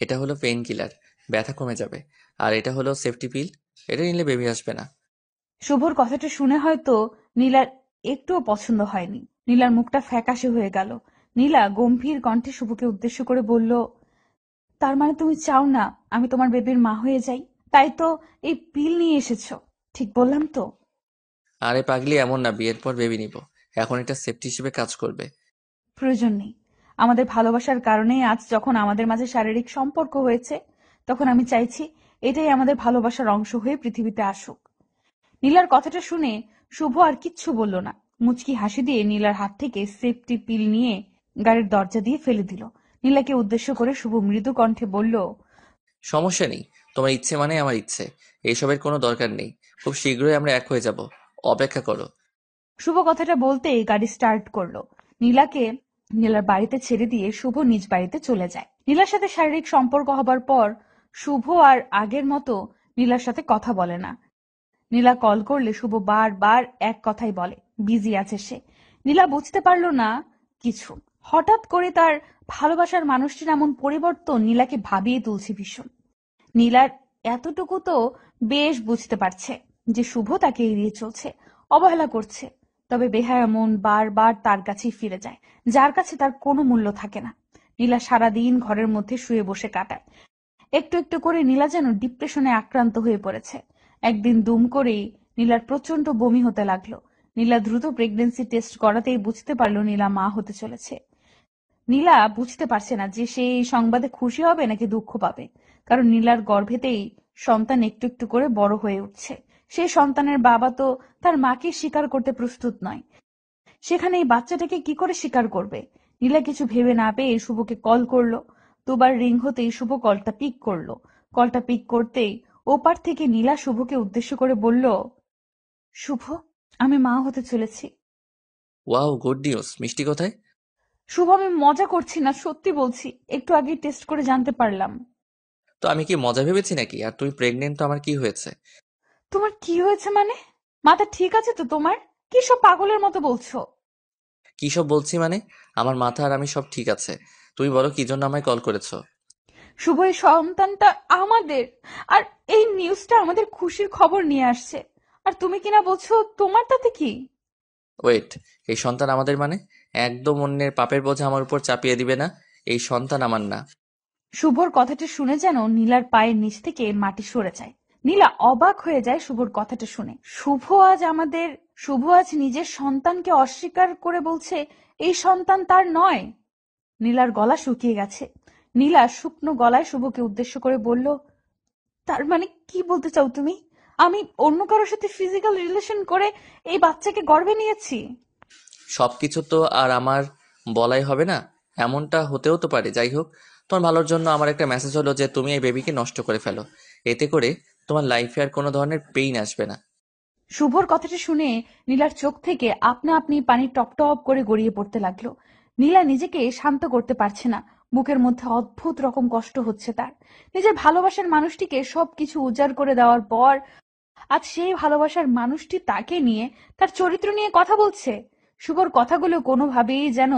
এটা হলো পেইন কিলার, ব্যথা কমে যাবে। আর এটা হলো সেফটি পিল, এটা নিলে বেবি আসবে না। শুভর কথাটা শুনে হয়তো নীলার একটুও পছন্দ হয়নি। নীলার মুখটা ফ্যাকাশে হয়ে গেল। নীলা গম্ভীর কণ্ঠে শুভকে উদ্দেশ্য করে বলল, তার মানে তুমি চাও না আমি তোমার বেবির মা হয়ে যাই? তাই তো এই পিল নিয়ে এসেছো, ঠিক বললাম তো? আরে পাগলি, এমন না, বিয়ের পর বেবি নিব। এখন এটা সেফটি হিসেবে কাজ করবে। প্রয়োজন নেই। আমাদের ভালোবাসার কারণেই আজ যখন আমাদের মাঝে শারীরিক সম্পর্ক হয়েছে, তখন আমি চাইছি এটাই আমাদের ভালোবাসার অংশ হয়ে পৃথিবীতে আসুক। নীলার কথাটা শুনে শুভ আর কিচ্ছু বলল না। মুচকি হাসি দিয়ে নীলার হাত থেকে সেফটি পিল নিয়ে গাড়ির দরজা দিয়ে ফেলে দিল। নীলাকে উদ্দেশ্য করে শুভ মৃদু কণ্ঠে বলল, সমস্যা নেই, তোমার ইচ্ছে মানে আমার ইচ্ছে, এইসবের কোনো দরকার নেই। খুব শীঘ্রই আমরা এক হয়ে যাব, অপেক্ষা করো। শুভ কথাটা বলতেই গাড়ি স্টার্ট করলো। নীলাকে নীলার বাড়িতে ছেড়ে দিয়ে শুভ নিজ বাড়িতে চলে যায়। নীলার সাথে শারীরিক সম্পর্ক হবার পর শুভ আর আগের মতো নীলার সাথে কথা বলে না। নীলা কল করলে শুভ বারবার এক কথাই বলে, বিজি আছে সে। নীলা বুঝতে পারলো না কিছু। হঠাৎ করে তার ভালোবাসার মানুষটির এমন পরিবর্তন নীলাকে ভাবিয়ে তুলছে ভীষণ। নীলার এতটুকু তো বেশ বুঝতে পারছে যে শুভ তাকে এড়িয়ে চলছে, অবহেলা করছে। তবে বেহায়া মন বারবার তার কাছেই ফিরে যায়, যার কাছে তার কোনো মূল্য থাকে না। নীলা সারাদিন ঘরের মধ্যে শুয়ে বসে কাটায়। একটু একটু করে নীলা যেন ডিপ্রেশনে আক্রান্ত হয়ে পড়েছে। একদিন দুম করেই নীলার প্রচন্ড বমি হতে লাগলো। নীলা দ্রুত প্রেগন্যান্সি টেস্ট করাতেই বুঝতে পারলো নীলা মা হতে চলেছে। নীলা বুঝতে পারছে না যে সে এই সংবাদে খুশি হবে নাকি দুঃখ পাবে, কারণ নীলার গর্ভেতেই সন্তান একটু একটু করে বড় হয়ে উঠছে। সেই সন্তানের বাবা তো তার মাকে স্বীকার করতে প্রস্তুত নয়, সেখানে এই বাচ্চাটাকে কি করে স্বীকার করবে। নীলা কিছু ভেবে না পেয়ে শুভকে কল করলো। দুবার রিং হতেই শুভ কলটা পিক করলো। কলটা পিক করতেই ওপার থেকে নীলা শুভকে উদ্দেশ্য করে বলল, শুভ, আমি মা হতে চলেছি। Wow, good news. মিষ্টি কোথায়? শুভ, আমি মজা করছি না, সত্যি বলছি, একটু আগে টেস্ট করে জানতে পারলাম। তো আমি কি মজা ভেবেছি নাকি? আর তুমি প্রেগনেন্ট, তো আমার কি হয়েছে? তোমার কি হয়েছে মানে? মাথা ঠিক আছে তো তোমার? কি সব পাগলের মতো বলছো? কি সব বলছি মানে? আমার মাথা আর আমি সব ঠিক আছে। তুমি বলো কি জন্য আমায় কল করেছো? শুভ, এই সন্তানটা আমাদের। আর এই নিউজটা আমাদের খুশির খবর নিয়ে আসছে। আর তুমি কিনা বলছো তোমার তাতে কি? ওয়েট, এই সন্তান আমাদের মানে? একদম অন্যের পাপের বোঝা আমার উপর চাপিয়ে দিবে না। এই সন্তান আমার না। শুভর কথাটা শুনে যেন নীলার পায়ের নিচ থেকে মাটি সরে যায়। নীলা অবাক হয়ে যায় শুভর কথাটা শুনে। শুভ আজ নিজের সন্তানকে অস্বীকার করে বলছে এই সন্তান তার নয়। নীলার গলা শুকিয়ে গেছে। নীলা শুকনো গলায় শুভকে উদ্দেশ্য করে বলল, তার মানে কি বলতে চাও তুমি? আমি অন্য কারোর সাথে ফিজিক্যাল রিলেশন করে এই বাচ্চাকে গর্ভে নিয়েছি? সবকিছু তো আর আমার বলাই হবে না, এমনটা হতেও তো পারে। যাই হোক, তোমার ভালোর জন্য আমার একটা মেসেজ হলো যে তুমি এই বেবিকে নষ্ট করে ফেলো। এতে করে তোমার লাইফে আর কোনো ধরনের পেইন আসবে না। শুভর কথাটা শুনে নীলার চোখ থেকে আপনা আপনি পানি টপ টপ করে গড়িয়ে পড়তে লাগলো। নীলা নিজেকে শান্ত করতে পারছে না। বুকের মধ্যে অদ্ভুত রকম কষ্ট হচ্ছে তার। নিজের ভালোবাসার মানুষটিকে সবকিছু উজাড় করে দেওয়ার পর আজ সেই ভালোবাসার মানুষটি তাকে নিয়ে, তার চরিত্র নিয়ে কথা বলছে। শুভর কথাগুলো কোনোভাবেই যেন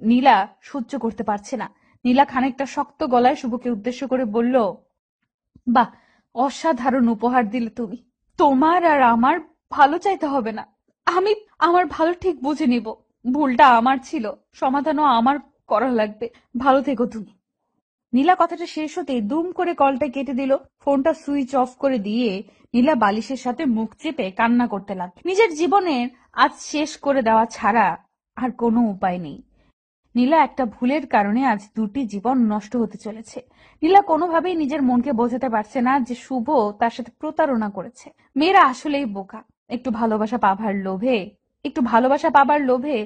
নীলা সহ্য করতে পারছে না। নীলা খানিকটা শক্ত গলায় শুভকে উদ্দেশ্য করে বলল, বাহ, অসাধারণ উপহার দিলে তুমি। তোমার আর আমার ভালো চাইতে হবে না। আমি আমার ভালো ঠিক বুঝে নিব। ভুলটা আমার ছিল, সমাধানও আমার করা লাগবে। ভালো থেকো তুমি। নীলা কথাটা শেষ হতেই দুম করে কলটা কেটে দিল। ফোনটা সুইচ অফ করে দিয়ে নীলা বালিশের সাথে মুখ চেপে কান্না করতে লাগল। নিজের জীবনের আজ শেষ করে দেওয়া ছাড়া আর কোনো উপায় নেই। নীলা একটা ভুলের কারণে আজ দুটি জীবন নষ্ট হতে চলেছে। নীলা কোনোভাবেই নিজের মনকে বোঝাতে পারছে না যে শুভ তার সাথে প্রতারণা করেছে। মেয়েরা আসলেই বোকা। একটু ভালোবাসা পাবার লোভে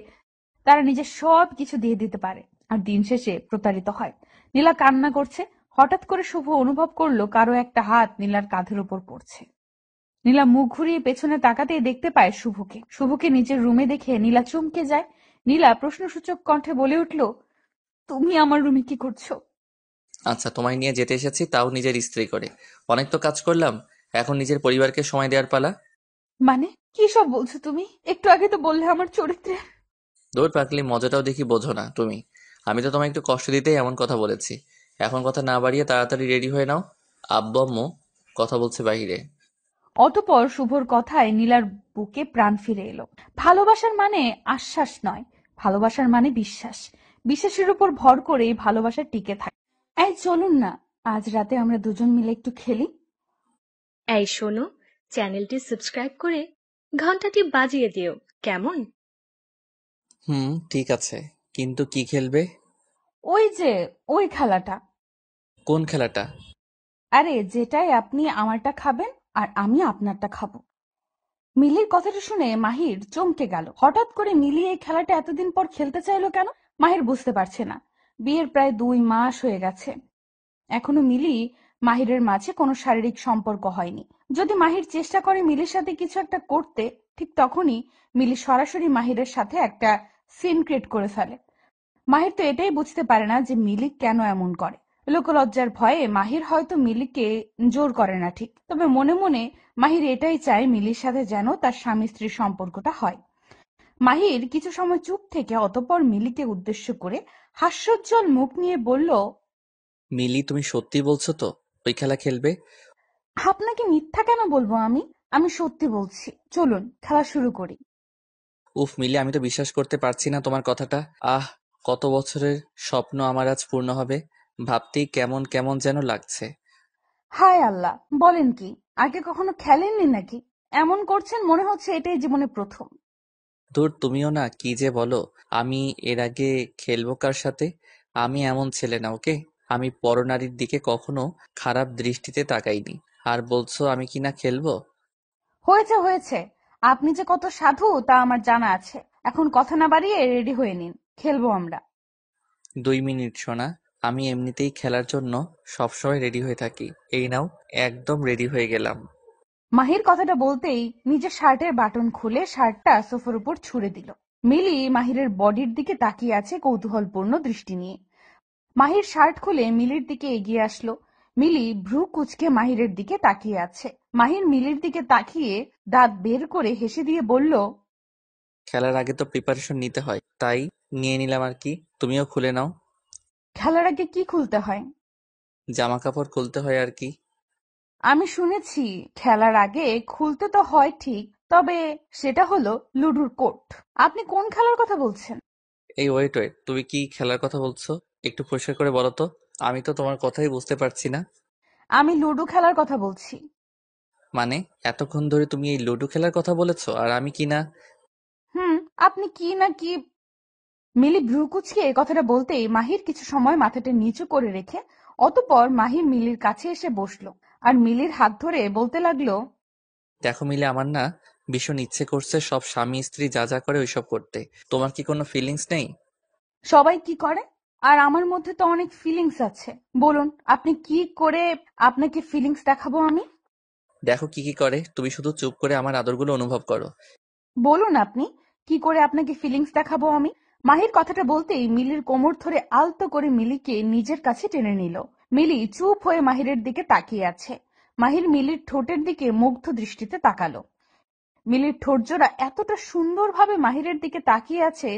তারা নিজের সব কিছু দিয়ে দিতে পারে, আর দিন শেষে প্রতারিত হয়। নীলা কান্না করছে। হঠাৎ করে শুভ অনুভব করলো কারো একটা হাত নীলার কাঁধের উপর পড়ছে। নীলা মুখ ঘুরিয়ে পেছনে তাকাতেই দেখতে পায় শুভকে। শুভকে নিজের রুমে দেখে নীলা চমকে যায়। নীলা প্রশ্নসূচক কণ্ঠে বলে উঠল, তুমি আমার রুমে কি করছো? আচ্ছা, তোমায় নিয়ে যেতে এসেছি, তাও নিজের স্ত্রী করে। অনেক তো কাজ করলাম, এখন নিজের পরিবারকে সময় দেওয়ার পালা। মানে কি সব বলছো তুমি? একটু আগে তো বললে আমার চরিত্রে। দৌড় পাকলি, মজাটাও দেখি বোঝো না তুমি। আমি তো তোমায় একটু কষ্ট দিতেই এমন কথা বলেছি। এখন কথা না বাড়িয়ে তাড়াতাড়ি রেডি হয়ে নাও। আব্বু আম্মু কথা বলছে বাহিরে। অতঃপর শুভর কথায় নীলার বুকে প্রাণ ফিরে এলো। ভালোবাসার মানে আশ্বাস নয়, ভালোবাসার মানে বিশ্বাস। বিশ্বাসের উপর ভর করে ভালোবাসা টিকে থাকে। এই চলুন না, আজ রাতে আমরা দুজন মিলে একটু খেলি। এই শোনো, চ্যানেলটি সাবস্ক্রাইব করে ঘন্টাটি বাজিয়ে দিও, কেমন? হুম, ঠিক আছে। কিন্তু কি খেলবে? ওই যে ওই খেলাটা। কোন খেলাটা? আরে যেটাই আপনি আমারটা খাবেন আর আমি আপনারটা খাবো। মিলির কথাটা শুনে মাহির চমকে গেল। হঠাৎ করে মিলি এই খেলাটা এতদিন পর খেলতে চাইলো কেন? মাহির বুঝতে পারছে না। বিয়ের প্রায় 2 মাস হয়ে গেছে, এখনো মিলি মাহিরের মাঝে কোনো শারীরিক সম্পর্ক হয়নি। যদি মাহির চেষ্টা করে মিলির সাথে কিছু একটা করতে, ঠিক তখনই মিলি সরাসরি মাহিরের সাথে একটা সিন ক্রিয়েট করে ফেলে। মাহির তো এটাই বুঝতে পারে না যে মিলি কেন এমন করে। লোকলজ্জার ভয়ে মাহির হয়তো মিলিকে জোর করে না ঠিক, তবে মনে মনে মাহির এটাই চায় মিলির সাথে যেন তার স্বামী স্ত্রীর সম্পর্কটা হয়। মাহির কিছু সময় চুপ থেকে অতঃপর মিলিকে উদ্দেশ্য করে হাস্যোজ্জ্বল মুখ নিয়ে বলল, মিলি, তুমি সত্যি বলছো তো ওই খেলা খেলবে? আপনাকে মিথ্যা কেন বলবো আমি? আমি সত্যি বলছি, চলুন খেলা শুরু করি। উফ মিলি, আমি তো বিশ্বাস করতে পারছি না তোমার কথাটা। আহ, কত বছরের স্বপ্ন আমার আজ পূর্ণ হবে। ভাবতেই কেমন কেমন যেন লাগছে। হায় আল্লাহ, বলেন কি? আগে কখনো খেলেননি নাকি? এমন করছেন মনে হচ্ছে এটাই জীবনে প্রথম। ধুর, তুমিও না কি যে বলো। আমি এর আগে খেলবো কার সাথে? আমি এমন ছেলে না, ওকে। আমি পরনারীর দিকে কখনো খারাপ দৃষ্টিতে তাকাইনি। আর বলছো আমি কি না খেলবো? হয়েছে হয়েছে, আপনি যে কত সাধু তা আমার জানা আছে। এখন কথা না বাড়িয়ে রেডি হয়ে নিন, খেলবো আমরা। 2 মিনিট সোনা, আমি এমনিতেই খেলার জন্য সবসময় রেডি হয়ে থাকি। এই নাও, একদম রেডি হয়ে গেলাম। মাহির কথাটা বলতেই নিজের শার্টের বাটন খুলে শার্টটা সোফার উপর ছুঁড়ে দিল। মিলি মাহিরের বডির দিকে তাকিয়ে আছে কৌতূহলপূর্ণ দৃষ্টি নিয়ে। মাহির শার্ট খুলে মিলির দিকে এগিয়ে আসলো। মিলি ভ্রু কুঁচকে মাহিরের দিকে তাকিয়ে আছে। মাহির মিলির দিকে তাকিয়ে দাঁত বের করে হেসে দিয়ে বলল, খেলার আগে তো প্রিপারেশন নিতে হয়, তাই নিয়ে নিলাম আর কি। তুমিও খুলে নাও। খেলার আগে কি খুলতে হয়? জামা কাপড় খুলতে হয় আর কি। আমি শুনেছি খেলার আগে খুলতে তো হয় ঠিক, তবে সেটা হলো লুডুর কোর্ট। আপনি কোন খেলার কথা বলছেন? এই ওয়েট ওয়েট, তুমি কি খেলার কথা বলছো? একটু পরিষ্কার করে বলো তো। আমি তো তোমার কথাই বুঝতে পারছি না। আমি লুডো খেলার কথা বলছি। মানে, এতক্ষণ ধরে তুমি এই লুডো খেলার কথা বলেছো আর আমি কি না? হুম, আপনি কি না কি। মিলি ভ্রু কুঁচকে এ কথাটা বলতেই মাহির কিছু সময় মাথাটা নিচু করে রেখে অতঃপর মাহির মিলির কাছে এসে বসলো আর মিলির হাত ধরে বলতে লাগলো, দেখো মিলে, আমার না ভীষণ ইচ্ছে করছে সব স্বামী স্ত্রী যা যা করে ওইসব করতে। তোমার কি কোনো ফিলিংস নেই? সবাই কি করে, আর আমার মধ্যে তো অনেক ফিলিংস আছে। বলুন আপনি কি করে আপনাকে ফিলিংস দেখাবো আমি? দেখো কি কি করে, তুমি শুধু চুপ করে আমার আদরগুলো অনুভব করো। বলুন আপনি কি করে আপনাকে ফিলিংস দেখাবো আমি? মাহির কথাটা বলতেই মিলির কোমর ধরে আলতো করে মিলিকে নিজের কাছে টেনে নিল। মিলি চুপ হয়ে মাহিরের দিকে তাকিয়ে আছে। মাহির মিলির ঠোঁটের দিকে মুগ্ধ দৃষ্টিতে তাকালো। মিলির ঠোঁটজোড়া এতটা সুন্দরভাবে মাহিরের দিকে তাকিয়ে আছে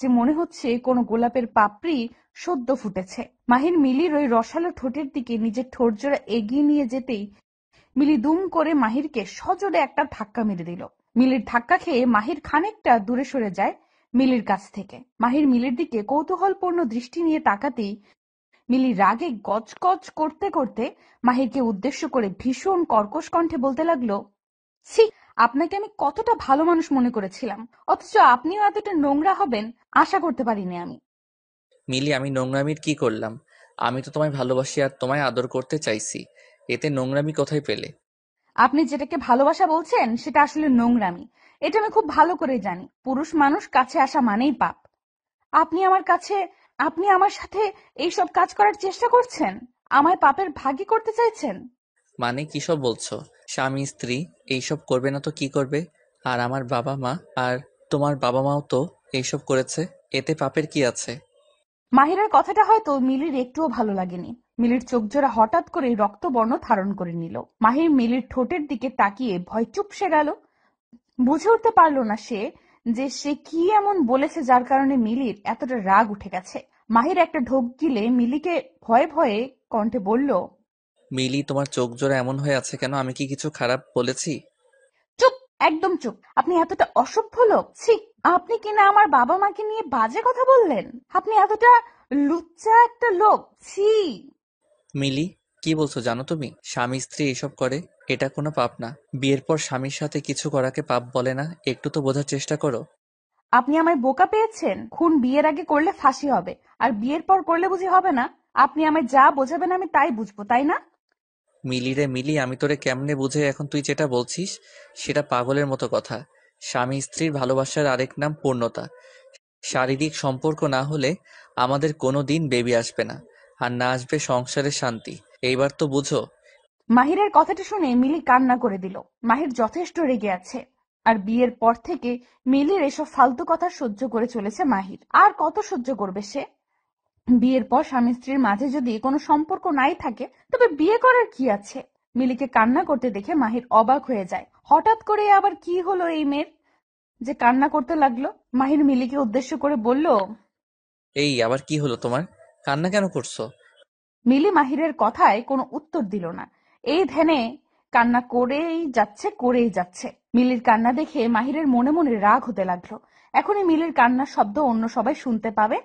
যে মনে হচ্ছে কোনো গোলাপের পাপড়ি সদ্য ফুটেছে। মাহির মিলির ওই রসালো ঠোঁটের দিকে নিজের ঠোঁটজোড়া এগিয়ে নিয়ে যেতেই মিলি দুম করে মাহিরকে সজোরে একটা ধাক্কা মেরে দিল। মিলির ধাক্কা খেয়ে মাহির খানিকটা দূরে সরে যায় মিলির কাছ থেকে। মাহির মিলির দিকে কৌতূহলপূর্ণ দৃষ্টি নিয়ে তাকাতেই মিলি রাগে গজগজ করতে করতে মাহিরকে উদ্দেশ্য করে ভীষণ কর্কশ কণ্ঠে বলতে লাগলো, ছি, আপনাকে আমি কতটা ভালো মানুষ মনে করেছিলাম, অথচ আপনিও এতটা নোংরা হবেন আশা করতে পারিনি আমি। মিলি, আমি নোংরামির কি করলাম? আমি তো তোমায় ভালোবাসি আর তোমায় আদর করতে চাইছি। এতে নোংরামি কোথায় পেলে? আপনি যেটাকে ভালোবাসা বলছেন সেটা আসলে নোংরামি। এটা আমি খুব ভালো করে জানি। পুরুষ মানুষ কাছে আসা মানেই পাপ। আপনি আমার কাছে, আপনি আমার সাথে এইসব কাজ করার চেষ্টা করছেন, আমায় পাপের ভাগী করতে চাইছেন। মানে কি সব বলছো? স্বামী স্ত্রী এইসব করবে না তো কি করবে? আর আমার বাবা মা আর তোমার বাবা মাও তো এইসব করেছে। এতে পাপের কি আছে? মাহিরার কথাটা হয়তো মিলির একটুও ভালো লাগেনি। মিলির চোখজোড়া হঠাৎ করে রক্তবর্ণ ধারণ করে নিল। মাহির মিলির ঠোঁটের দিকে তাকিয়ে ভয় চুপসে গেল। বুঝে উঠতে পারলো না সে যে সে কি এমন বলেছে যার কারণে মিলির এতটা রাগ উঠে গেছে। মাহির একটা ঢোক গিলে মিলিকে ভয়ে ভয়ে কণ্ঠে বলল, মিলি, তোমার চোখ জোড়া এমন হয়ে আছে কেন? আমি কি কিছু খারাপ বলেছি? চুপ, একদম চুপ। আপনি এতটা অসভ্য লোক, ছি। আপনি কিনা আমার বাবা মাকে নিয়ে বাজে কথা বললেন। আপনি এতটা লুচ্চা একটা লোক, ছি। মিলি, কি বলছো জানো তুমি? স্বামী স্ত্রী এইসব করে, এটা কোনো পাপ না। বিয়ের পর স্বামীর সাথে কিছু করাকে পাপ বলে না, একটু তো বোঝার চেষ্টা করো। আপনি আমায় বোকা পেয়েছেন। খুন বিয়ের আগে করলে ফাঁসি হবে, আর বিয়ের পর করলে বুঝি হবে না? আপনি আমায় যা বোঝাবেন আমি তাই বুঝবো, তাই না? মিলি রে মিলি, আমি তোরে কেমনে বুঝে এখন তুই যেটা বলছিস সেটা পাগলের মতো কথা। স্বামী স্ত্রীর ভালোবাসার আরেক নাম পূর্ণতা। শারীরিক সম্পর্ক না হলে আমাদের কোনো দিন বেবি আসবে না, আর না আসবে সংসারের শান্তি। এইবার তো বুঝো। মাহিরের কথাটা শুনে মিলি কান্না করে দিল। মাহির যথেষ্ট রেগে আছে। আর বিয়ের পর থেকে মিলির এসব ফালতু কথা সহ্য করে চলেছে মাহির। আর কত সহ্য করবে সে? বিয়ের পর স্বামী স্ত্রীর মাঝে যদি কোনো সম্পর্ক নাই থাকে তবে বিয়ে করার কি আছে? মিলিকে কান্না করতে দেখে মাহির অবাক হয়ে যায়। হঠাৎ করে আবার কি হলো এই মেয়ের যে কান্না করতে লাগলো? মাহির মিলিকে উদ্দেশ্য করে বলল। এই আবার কি হলো তোমার? কান্না কেন করছো? মিলি মাহিরের কথায় কোনো উত্তর দিল না। এই ধ্যানে কান্না করেই যাচ্ছে। মিলির কান্না দেখে মাহিরের মনে মনে রাগ হতে লাগলো। এখনই মিলির কান্নার শব্দ অন্য সবাই শুনতে পাবে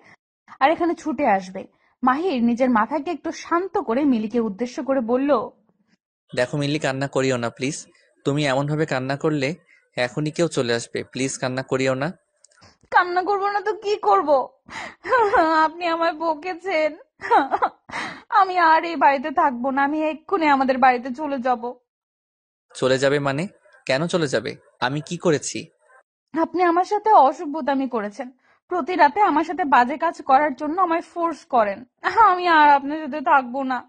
আর এখানে ছুটে আসবে। মাহির নিজের মাথাকে একটু শান্ত করে মিলিকে উদ্দেশ্য করে বলল। দেখো মিল্লি, কান্না করিও না প্লিজ। তুমি এমনভাবে কান্না করলে এখনই কেউ চলে আসবে। প্লিজ কান্না করিও না। কান্না করবো না তো কি করব? আপনি আমায় বকেছেন। আমি আর এই বাড়িতে থাকবো না। আমি এক্ষুনি আমাদের বাড়িতে চলে যাব। চলে যাবে মানে? কেন চলে যাবে? আমি কি করেছি? আপনি আমার সাথে অসভ্যতামি করেছেন। প্রতি রাতে আমার সাথে বাজে কাজ করার জন্য আমায় ফোর্স করেন। আমি আর আপনার সাথে থাকবো না।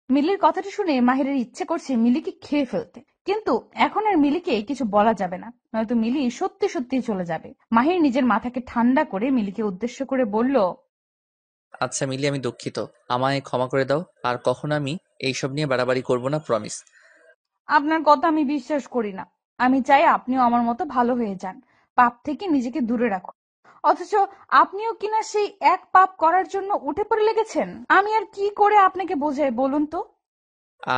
মিলির কথাটা শুনে মাহিরের ইচ্ছে করছে মিলিকে খেয়ে ফেলতে, কিন্তু এখন আর মিলিকে কিছু বলা যাবে না, নয়তো মিলি সত্যি সত্যি চলে যাবে। মাহির নিজের মাথাকে ঠান্ডা করে মিলিকে উদ্দেশ্য করে বলল। আচ্ছা মিলি, আমি দুঃখিত। আমায় ক্ষমা করে দাও। আর কখনো আমি এইসব নিয়ে বাড়াবাড়ি করব না, প্রমিস। আপনার কথা আমি বিশ্বাস করি না। আমি চাই আপনিও আমার মতো ভালো হয়ে যান, পাপ থেকে নিজেকে দূরে রাখুন। অথচ আপনিও কিনা সেই এক পাপ করার জন্য উঠে পড়ে লেগেছেন। আমি আর কি করে আপনাকে বোঝাই বলুন তো?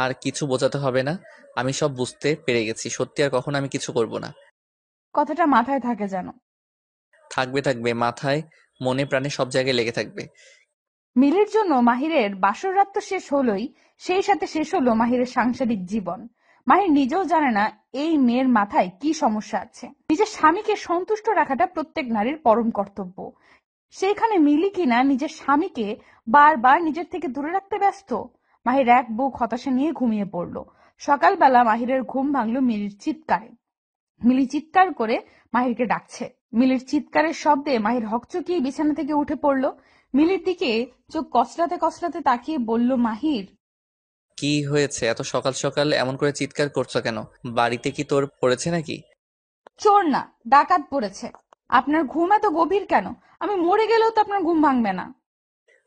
আর কিছু বোঝাতে হবে না, আমি সব বুঝতে পেরে গেছি। সত্যি আর কখনো আমি কিছু করব না। কথাটা মাথায় থাকে যেন। থাকবে থাকবে, মাথায় মনে প্রাণে সব জায়গায় লেগে থাকবে। মিলির জন্য মাহিরের বাসর রাত তো শেষ হলোই, সেই সাথে শেষ হলো মাহিরের সাংসারিক জীবন। মাহির নিজেও জানে না এই মেয়ের মাথায় কি সমস্যা আছে। নিজের স্বামীকে সন্তুষ্ট রাখাটা প্রত্যেক নারীর পরম কর্তব্য। সেইখানে মিলি কিনা নিজের স্বামীকে বারবার নিজের থেকে দূরে রাখতে ব্যস্ত। মাহির এক বুক হতাশা নিয়ে ঘুমিয়ে পড়লো। সকালবেলা মাহিরের ঘুম ভাঙলো মিলির চিৎকারে। মিলি চিৎকার করে মাহিরকে ডাকছে। মিলির চিৎকারের শব্দে মাহির হকচকিয়ে বিছানা থেকে উঠে পড়লো। মিলির দিকে চোখ কচলাতে কচলাতে তাকিয়ে বলল মাহির। কি হয়েছে? এত সকাল সকাল এমন করে চিৎকার করছো কেন? বাড়িতে কি তোর পড়েছে নাকি? চোর না, ডাকাত পড়েছে। আপনার ঘুম এত গভীর কেন? আমি মরে গেলেও তো আপনার ঘুম ভাঙবে না।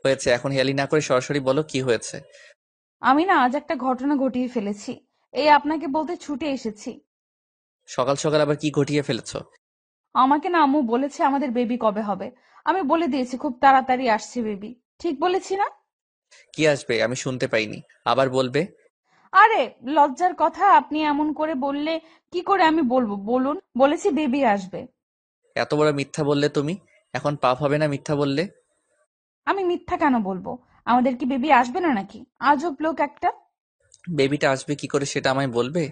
হয়েছে, এখন হেয়ালি না করে সরাসরি বলো কি হয়েছে। আমি না আজ একটা ঘটনা ঘটিয়ে ফেলেছি, এই আপনাকে বলতে ছুটে এসেছি। সকাল সকাল আবার কি ঘটিয়ে ফেলেছো? আমাকে না আম্মু বলেছে আমাদের বেবি কবে হবে। আমি বলে দিয়েছি খুব তাড়াতাড়ি আসছে বেবি। ঠিক বলেছি না? কি আসবে আমি শুনতে পাইনি, আবার বলবে। আরে লজ্জার কথা, আপনি এমন করে বললে কি করে আমি বলবো বলুন? বলেছি বেবি আসবে। এত বড় মিথ্যা বললে তুমি। এখন পাপ হবে না মিথ্যা বললে? আমি মিথ্যা কেন বলবো? আমাদের কি বেবি আসবে না নাকি? আজব লোক একটা। বেবিটা আসবে কি করে সেটা আমায় বলবে।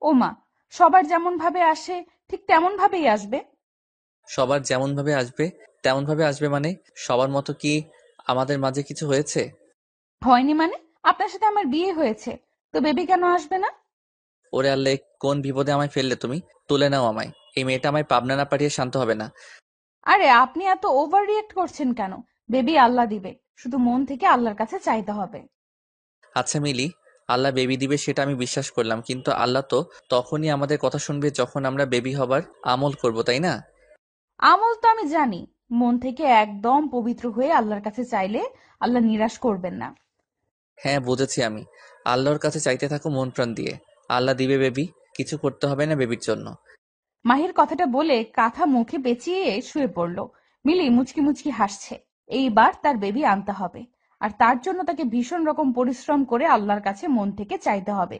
ও মা, সবার যেমন ভাবে আসে ঠিক তেমন ভাবেই আসবে। সবার যেমন ভাবে আসবে তেমন ভাবে আসবে মানে? সবার মতো কি আমাদের মাঝে কিছু হয়েছে? হয়নি মানে? আপনার সাথে আমার বিয়ে হয়েছে, তো বেবি কেন আসবে না? ওরে আল্লাহ, কোন বিপদে আমায় ফেললে তুমি! তুলে নাও আমায়। এই মেয়েটা আমায় পাবনা না পাঠিয়ে শান্ত হবে না। আরে আপনি এত ওভার রিয়েক্ট করছেন কেন? বেবি আল্লাহ দিবে, শুধু মন থেকে আল্লাহর কাছে চাইতে হবে। আচ্ছা মিলি, আল্লাহ বেবি দিবে সেটা আমি বিশ্বাস করলাম, কিন্তু আল্লাহ তো তখনই আমাদের কথা শুনবে যখন আমরা বেবি হবার আমল করব, তাই না? আমল তো আমি জানি। মন থেকে একদম পবিত্র হয়ে আল্লাহর কাছে চাইলে আল্লাহ নিরাশ করবেন না। হ্যাঁ বুঝেছি আমি। আল্লাহর কাছে চাইতে থাকো মন প্রাণ দিয়ে। আল্লাহ দিবে বেবি। কিছু করতে হবে না বেবির জন্য। মাহির কথাটা বলে কাঁথা মুখে পেঁচিয়ে শুয়ে পড়ল। মিলি মুচকি মুচকি হাসছে। এইবার তার বেবি আনতে হবে, আর তার জন্য তাকে ভীষণ রকম পরিশ্রম করে আল্লাহর কাছে মন থেকে চাইতে হবে।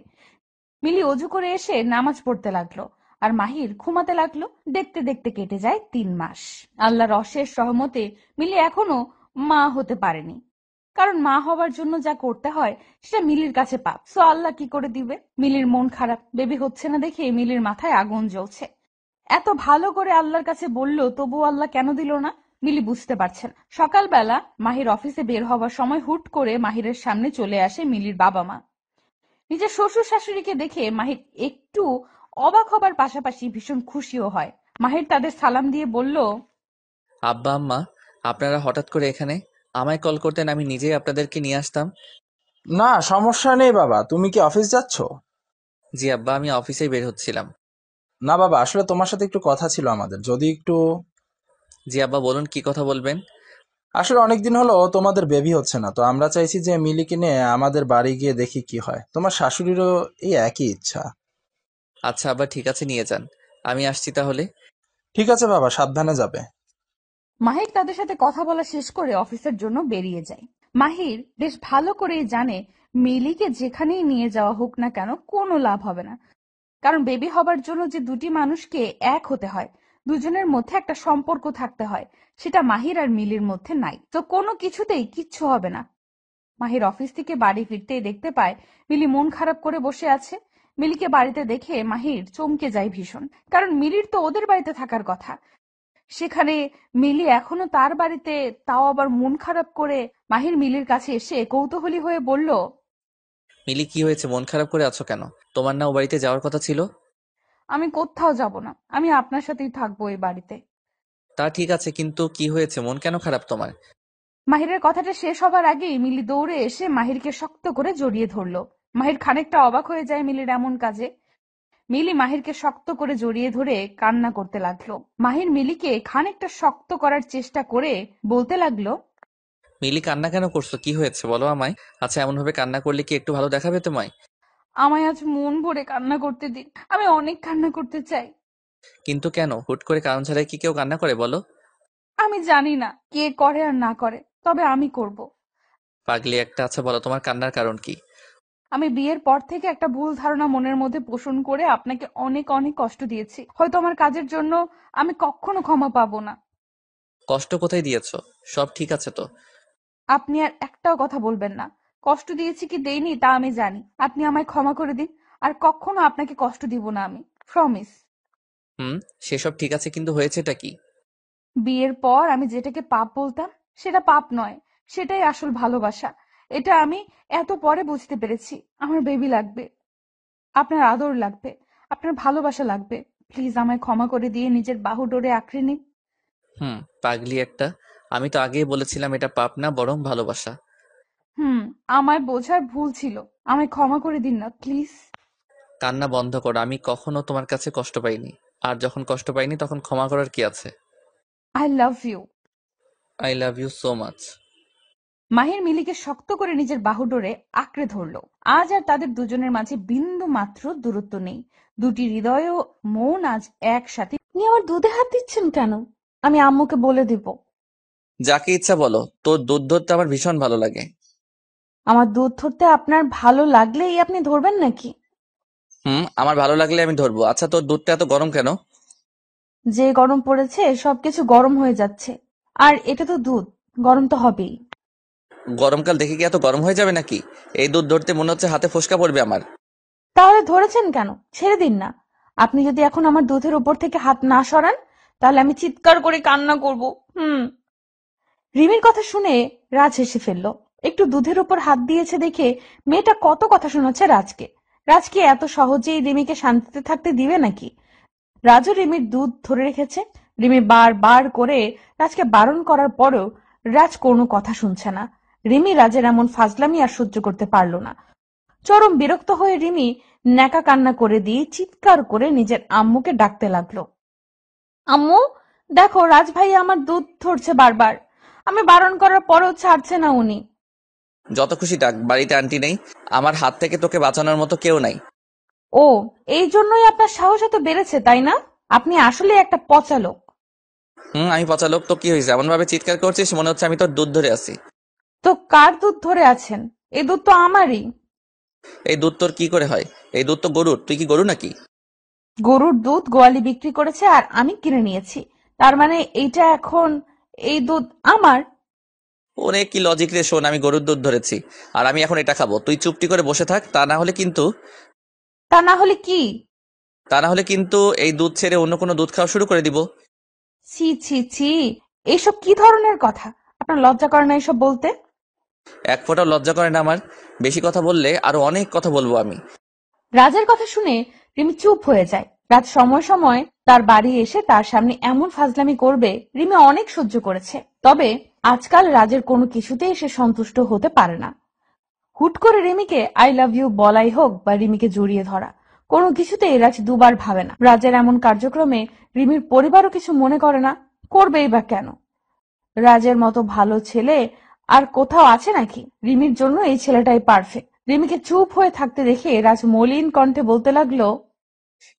মিলি অজু করে এসে নামাজ পড়তে লাগলো, আর মাহির ঘুমাতে লাগলো। দেখতে দেখতে কেটে যায় 3 মাস। আল্লাহর অশেষ রহমতে মিলি এখনো মা হতে পারেনি, কারণ মা হবার জন্য যা করতে হয় সেটা মিলির কাছে পাপ। সো আল্লাহ কি করে দিবে? মিলির মন খারাপ, বেবি হচ্ছে না দেখে মিলির মাথায় আগুন জ্বলছে। এত ভালো করে আল্লাহর কাছে বললো, তবুও আল্লাহ কেন দিল না? মিলি বুঝতে পারছেন। সকালবেলা মাহির অফিসে বের হবার সময় হুট করে মাহিরের সামনে চলে আসে মিলির বাবা মা। নিজের শ্বশুর শাশুড়িকে দেখে মাহির একটু অবাক হবার পাশাপাশি ভীষণ খুশিও হয়। মাহির তাদের সালাম দিয়ে বলল। আব্বা আম্মা, আপনারা হঠাৎ করে এখানে? আমায় কল করতেন, আমি নিজেই আপনাদেরকে নিয়ে আসতাম। না সমস্যা নেই বাবা, তুমি কি অফিস যাচ্ছ? জি আব্বা, আমি অফিসেই বের হচ্ছিলাম। না বাবা, আসলে তোমার সাথে একটু কথা ছিল আমাদের, যদি একটু। জি আব্বা, বলুন কি কথা বলবেন। আসলে অনেকদিন হলো তোমাদের বেবি হচ্ছে না, তো আমরা চাইছি যে মিলিকে নিয়ে আমাদের বাড়ি গিয়ে দেখি কি হয়। তোমার শাশুড়িরও এই একই ইচ্ছা। আচ্ছা আব্বা, ঠিক আছে, নিয়ে যান। আমি আসছি তাহলে। ঠিক আছে বাবা, সাবধানে যাবে। মাহির তাদের সাথে কথা বলা শেষ করে অফিসের জন্য বেরিয়ে যায়। মাহির বেশ ভালো করেই জানে মিলিকে যেখানেই নিয়ে যাওয়া হোক না কেন কোনো লাভ হবে না। কারণ বেবি হবার জন্য যে দুটি মানুষকে এক হতে হয়, দুজনের মধ্যে একটা সম্পর্ক থাকতে হয়, সেটা মাহির আর মিলির মধ্যে নাই। তো কোনো কিছুতেই কিচ্ছু হবে না। মাহির অফিস থেকে বাড়ি ফিরতেই দেখতে পায় মিলি মন খারাপ করে বসে আছে। মিলিকে বাড়িতে দেখে মাহির চমকে যায় ভীষণ, কারণ মিলির তো ওদের বাড়িতে থাকার কথা। সেখানে মিলি এখনো তার বাড়িতে, তাও আবার মন খারাপ করে। মাহির মিলির কাছে এসে কৌতূহলী হয়ে বলল, মিলি, কি হয়েছে? মন খারাপ করে আছো কেন? তোমার না ও বাড়িতে যাওয়ার কথা ছিল? আমি কোথাও যাব না, আমি আপনার সাথেই থাকবো এই বাড়িতে। তা ঠিক আছে, কিন্তু কি হয়েছে? মন কেন খারাপ তোমার? মাহিরের কথাটা শেষ হবার আগেই মিলি দৌড়ে এসে মাহিরকে শক্ত করে জড়িয়ে ধরলো। মাহির খানিকটা অবাক হয়ে যায় মিলির এমন কাজে। মিলি মাহিরকে শক্ত করে জড়িয়ে ধরে কান্না করতে লাগলো। মাহির মিলিকে খানিকটা শক্ত করার চেষ্টা করে বলতে লাগলো, মিলি, কান্না কেন করছো? কি হয়েছে বলো আমায়। আচ্ছা, এমন ভাবে কান্না করলে কি একটু ভালো দেখাবে তোমায়? আমায় আজ মন ভরে কান্না করতে দিন, আমি অনেক কান্না করতে চাই। কিন্তু কেন? হুট করে কারণ ছাড়াই কি কেউ কান্না করে বলো? আমি জানি না কে করে আর না করে, তবে আমি করব। পাগলি একটা। আচ্ছা বলো, তোমার কান্নার কারণ কি? আমি বিয়ের পর থেকে একটা ভুল ধারণা মনের মধ্যে পোষণ করে আপনাকে অনেক অনেক কষ্ট দিয়েছি। হয়তো আমার কাজের জন্য আমি কখনো ক্ষমা পাবো না। কষ্ট কোথায় দিয়েছো? সব ঠিক আছে তো? আপনি আর একটাও কথা বলবেন না। কষ্ট দিয়েছি কি দেইনি তা আমি জানি। আপনি আমায় ক্ষমা করে দিন, আর কখনো আপনাকে কষ্ট দিব না আমি, প্রমিস। হুম, সেসব ঠিক আছে, কিন্তু হয়েছেটা কি? বিয়ের পর আমি যেটাকে পাপ বলতাম সেটা পাপ নয়, সেটাই আসল ভালোবাসা। এটা আমি এত পরে বুঝতে পেরেছি। আমার বেবি লাগবে, আপনার আদর লাগবে, আপনার ভালোবাসা লাগবে। প্লিজ আমায় ক্ষমা করে দিয়ে নিজের বাহু ডোরে আঁকড়ে নিন। হুম, পাগলি একটা। আমি তো আগেই বলেছিলাম এটা পাপ না, বরং ভালোবাসা। হুম, আমায় বোঝার ভুল ছিল। আমায় ক্ষমা করে দিন না প্লিজ। কান্না বন্ধ করো। আমি কখনো তোমার কাছে কষ্ট পাইনি। আর যখন কষ্ট পাইনি তখন ক্ষমা করার কি আছে? I love you. I love you so much. Mahir মিলিকে শক্ত করে নিজের বাহু ডোরে আঁকড়ে ধরলো। আজ আর তাদের দুজনের মাঝে বিন্দু মাত্র দূরত্ব নেই। দুটি হৃদয় ও মন আজ একসাথে। আপনি আমার দুধে হাত দিচ্ছেন কেন? আমি আম্মুকে বলে দিব। যাকে ইচ্ছা বলো, তোর দুধ ধরতে আমার ভীষণ ভালো লাগে। আমার দুধ ধরতে আপনার ভালো লাগলেই আপনি ধরবেন নাকি? হুম, আমার ভালো লাগলে আমি ধরবো। আচ্ছা, তোর দুধটা এত গরম কেন? যে গরম পড়েছে সবকিছু গরম হয়ে যাচ্ছে। আর এটা তো দুধ, গরম তো হবেই। গরমকাল দেখে কি এত গরম হয়ে যাবে নাকি? এই দুধ ধরতে মনে হচ্ছে হাতে ফোস্কা পড়বে আমার। তাহলে ধরেছেন কেন? ছেড়ে দিন না। আপনি যদি এখন আমার দুধের উপর থেকে হাত না সরান, তাহলে আমি চিৎকার করে কান্না করব। হুম। রিমির কথা শুনে রাজ হেসে ফেলল। একটু দুধের উপর হাত দিয়েছে দেখে মেয়েটা কত কথা শোনাচ্ছে রাজকে। রাজ কি এত সহজেই রিমিকে শান্তিতে থাকতে দিবে নাকি? রাজু রিমির দুধ ধরে রেখেছে। রিমি বার করে রাজকে বারণ করার পরেও রাজ কোনো কথা শুনছে না। রিমি রাজের এমন ফাজলামি আর সহ্য করতে পারল না। চরম বিরক্ত হয়ে রিমি ন্যাকা কান্না করে দিয়ে চিৎকার করে নিজের আম্মুকে ডাকতে লাগলো। আম্মু, দেখো রাজ ভাই আমার দুধ ধরছে বারবার। আমি বারণ করার পরেও ছাড়ছে না উনি। যত খুশি ডাক, বাড়িতে আন্টি নেই। আমার হাত থেকে তোকে বাঁচানোর মতো কেউ নাই। ও, এই জন্যই আপনার সাহস এত বেড়েছে তাই না? আপনি আসলে একটা পচা লোক। হুম, আমি পচা লোক তো কি হয়েছে? এমন ভাবে চিৎকার করছিস মনে হচ্ছে আমি তোর দুধ ধরে আছি। তো কার দুধ ধরে আছেন? এই দুধ তো আমারই। এই দুধ তোর কি করে হয়? এই দুধ তো গরুর। তুই কি গরু নাকি? গরুর দুধ গোয়ালি বিক্রি করেছে আর আমি কিনে নিয়েছি, তার মানে এইটা এখন এই দুধ আমার। ওরে কি লজিক রে! শোন, আমি গরুর দুধ ধরেছি আর আমি এখন এটা খাবো। তুই চুপটি করে বসে থাক, তা না হলে কি? তা না হলে কিন্তু এই দুধ ছেড়ে অন্য কোনো দুধ খাওয়া শুরু করে দিব। ছি ছি ছি, এইসব কি ধরনের কথা? আপনার লজ্জা করে না এসব বলতে? এক ফোঁটাও লজ্জা করে না আমার। বেশি কথা বললে আরো অনেক কথা বলবো আমি। রাজের কথা শুনে রিমি চুপ হয়ে যায়। রাজ সময় সময় তার বাড়ি এসে তার সামনে এমন ফাজলামি করবে রিমি অনেক সহ্য করেছে, তবে আজকাল রাজের কোনো কিছুতেই সে সন্তুষ্ট হতে পারে না। হুট করে রিমিকে আই লাভ ইউ বলাই হোক বা রিমিকে জড়িয়ে ধরা, কোনো কিছুতেই রাজ দুবার ভাবে না। রাজের এমন কার্যক্রমে রিমির পরিবারও কিছু মনে করে না, করবেই বা কেন? রাজের মতো ভালো ছেলে আর কোথাও আছে নাকি? রিমির জন্য এই ছেলেটাই পারফেক্ট। রিমিকে চুপ হয়ে থাকতে দেখে রাজ মলিন কণ্ঠে বলতে লাগলো,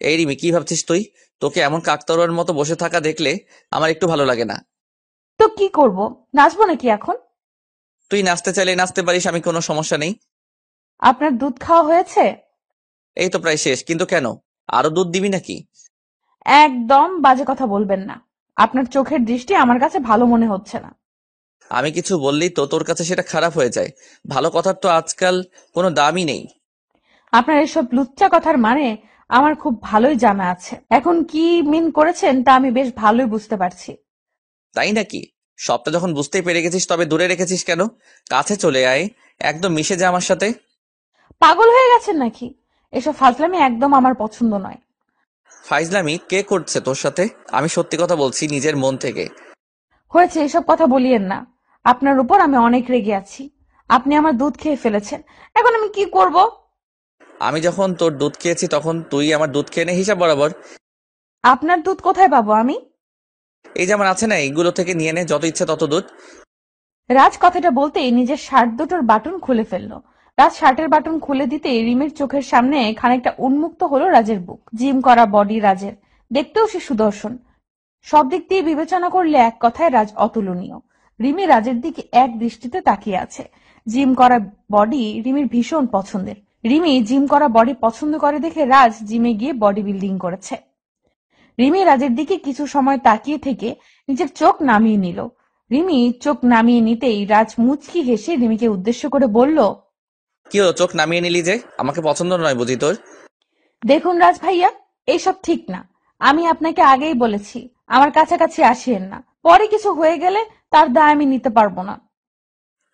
এই রিমি, কি ভাবছিস তুই? তোকে এমন কাকতাড়ুয়ার মতো বসে থাকা দেখলে আমার একটু ভালো লাগে না। তো কি করব, নাচবো নাকি এখন? তুই নাচতে চাইলে নাচতে পারিস, আমি কোনো সমস্যা নেই। আপনার দুধ খাওয়া হয়েছে? এই তো প্রায় শেষ, কিন্তু কেন? আরো দুধ দিবি নাকি? একদম বাজে কথা বলবেন না। আপনার চোখের দৃষ্টি আমার কাছে ভালো মনে হচ্ছে না। আমি কিছু বললেই তো তোর কাছে সেটা খারাপ হয়ে যায়। ভালো কথার তো আজকাল কোনো দামই নেই। আপনার এসব লুচ্চা কথার মানে আমার খুব ভালোই জানা আছে। এখন কি মিন করেছেন তা আমি বেশ ভালোই বুঝতে পারছি। তাই নাকি? সবটা যখন বুঝতেই পেরে গেছিস তবে দূরে রেখেছিস কেন? কাছে চলে আয়, একদম মিশে যা আমার সাথে। পাগল হয়ে গেছেন নাকি? এসব ফাজলামি একদম আমার পছন্দ নয়। ফাইজলামি কে করছে তোর সাথে? আমি সত্যি কথা বলছি নিজের মন থেকে। হয়েছে, এসব কথা বলিয়েন না। আপনার উপর আমি অনেক রেগে আছি। আপনি আমার দুধ খেয়ে ফেলেছেন, এখন আমি কি করব? আমি যখন তোর দুধ খেয়েছি তখন তুই আমার দুধ খেয়ে নে হিসাব বরাবর। আপনার দুধ কোথায় পাবো আমি? এই যে আমার আছে না, এইগুলো থেকে নিয়ে নে, যত ইচ্ছে তত দুধ। রাজ কথাটা বলতেই নিজের শার্ট দুটোর বাটন খুলে ফেললো। রাজ শার্টের বাটন খুলে দিতেই রিমির চোখের সামনে খানিকটা উন্মুক্ত হলো রাজের বুক। জিম করা বডি রাজের, দেখতেও সে সুদর্শন। সব দিক দিয়ে বিবেচনা করলে এক কথায় রাজ অতুলনীয়। রিমি রাজের দিকে এক দৃষ্টিতে তাকিয়ে আছে। জিম করা বডি রিমির ভীষণ পছন্দের। রিমি জিম করা বডি পছন্দ করে দেখে রাজ জিমে গিয়ে বডি বিল্ডিং করেছে। রিমি রাজের দিকে কিছু সময় তাকিয়ে থেকে নিজের চোখ নামিয়ে নিল। রিমি চোখ নামিয়ে নিতেই রাজ মুচকি হেসে রিমিকে উদ্দেশ্য করে বলল, কি হলো, চোখ নামিয়ে নিলি যে? আমাকে পছন্দ নয় বুঝি তোর? দেখুন রাজ ভাইয়া, এইসব ঠিক না। আমি আপনাকে আগেই বলেছি আমার কাছাকাছি আসিয়েন না। পরে কিছু হয়ে গেলে তার দায় আমি নিতে পারবো না।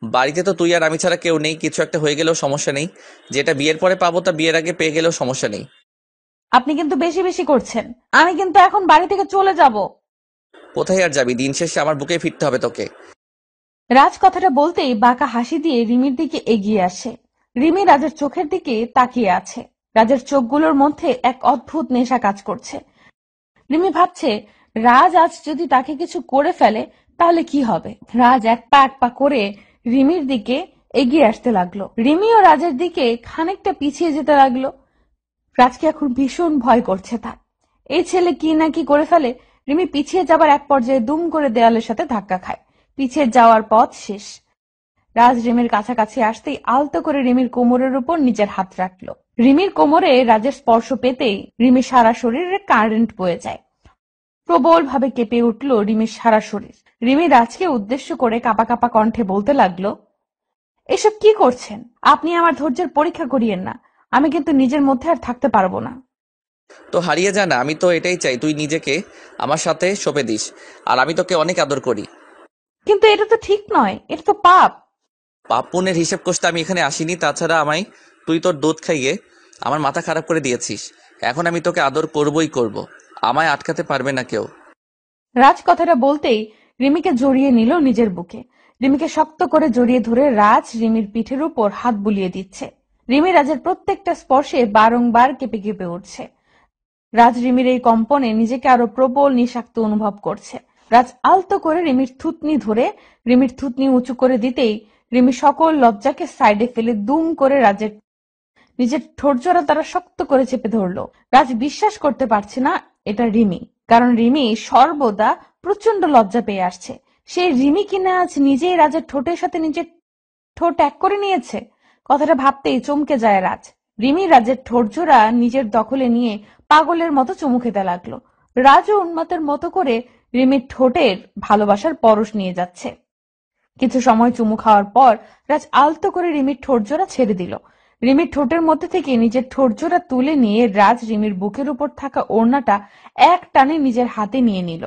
বাড়িতে তো তুই আর আমি ছাড়া কেউ নেই, কিছু একটা হয়ে গেলেও সমস্যা নেই। যেটা বিয়ের পরে পাবো তা বিয়ের আগে পেয়ে গেলেও সমস্যা নেই। আপনি কিন্তু বেশি বেশি করছেন। আমি কিন্তু এখন বাড়ি থেকে চলে যাব। কোথায় আর যাবি? দিন শেষে আমার বুকে ফিরতে হবে তোকে। রাজ কথাটা বলতেই বাঁকা হাসি দিয়ে রিমির দিকে এগিয়ে আসে। রিমি রাজের চোখের দিকে তাকিয়ে আছে। রাজের চোখগুলোর মধ্যে এক অদ্ভুত নেশা কাজ করছে। রিমি ভাবছে, রাজ আজ যদি তাকে কিছু করে ফেলে তাহলে কি হবে। রাজ এক পা করে রিমির দিকে এগিয়ে আসতে লাগলো। রিমিও রাজের দিকে খানিকটা পিছিয়ে যেতে লাগলো। রাজকে এখন ভীষণ ভয় করছে তার। এই ছেলে কি না কি করে ফেলে। রিমি পিছিয়ে যাবার এক পর্যায়ে দুম করে দেয়ালের সাথে ধাক্কা খায়। পিছিয়ে যাওয়ার পথ শেষ। রাজ রিমির কাছাকাছি আসতেই আলতো করে রিমির কোমরের উপর নিজের হাত রাখলো। রিমির কোমরে রাজের স্পর্শ পেতেই রিমির সারা শরীরে কারেন্ট বয়ে যায়। প্রবল ভাবে কেঁপে উঠল রিমির সারা শরীর। রিমি রাজকে উদ্দেশ্য করে কাঁপা কাঁপা কণ্ঠে বলতে লাগলো, এসব কি করছেন? আপনি আমার ধৈর্যের পরীক্ষা করিয়েন না। আমি কিন্তু নিজের মধ্যে আর থাকতে পারবো না। তো হারিয়ে যা না, আমি তো এটাই চাই তুই নিজেকে আমার সাথে সঁপে দিস। আর আমি তোকে অনেক আদর করি। কিন্তু এটা তো ঠিক নয়, এটা তো পাপ। পাপ পুণ্যের হিসেব কষতে আমি এখানে আসিনি। তাছাড়া আমায় তুই তোর দুধ খাইয়ে আমার মাথা খারাপ করে দিয়েছিস। এখন আমি তোকে আদর করবই করব। আমায় আটকাতে পারবে না কেউ। রাজ কথাটা বলতেই রিমিকে জড়িয়ে নিল নিজের বুকে। রিমিকে শক্ত করে জড়িয়ে ধরে রাজ রিমির পিঠের উপর হাত বুলিয়ে দিচ্ছে। রিমি রাজের প্রত্যেকটা স্পর্শে বারংবার কেঁপে কেঁপে উঠছে। রাজ রিমির এই কম্পনে নিজেকে আরো প্রবল নিঃশাক্ত অনুভব করছে। রাজ আলতো করে রিমির থুতনি ধরে রিমির থুতনি উঁচু করে দিতেই রিমি সকল লজ্জাকে সাইডে ফেলে দুম করে রাজের নিজের ঠোঁটজোড়া তারা শক্ত করে চেপে ধরলো। রাজ বিশ্বাস করতে পারছে না এটা রিমি, কারণ রিমি সর্বদা প্রচন্ড লজ্জা পেয়ে আসছে। সেই রিমি কিনা আজ নিজেই রাজের ঠোঁটের সাথে নিজের ঠোঁট এক করে নিয়েছে। কথাটা ভাবতেই চমকে যায় রাজ। রিমি রাজের ঠোঁটজোড়া নিজের দখলে নিয়ে পাগলের মতো চুমু খেতে লাগলো। রাজও উন্মাতের মতো করে রিমির ঠোঁটের ভালোবাসার পরশ নিয়ে যাচ্ছে। কিছু সময় চুমু খাওয়ার পর রাজ আলতো করে রিমির ঠোঁটজোড়া ছেড়ে দিল। রিমির ঠোঁটের মধ্যে থেকে নিজের ঠোঁটজোড়া তুলে নিয়ে রাজ রিমির বুকের উপর থাকা ওড়নাটা এক টানে নিজের হাতে নিয়ে নিল।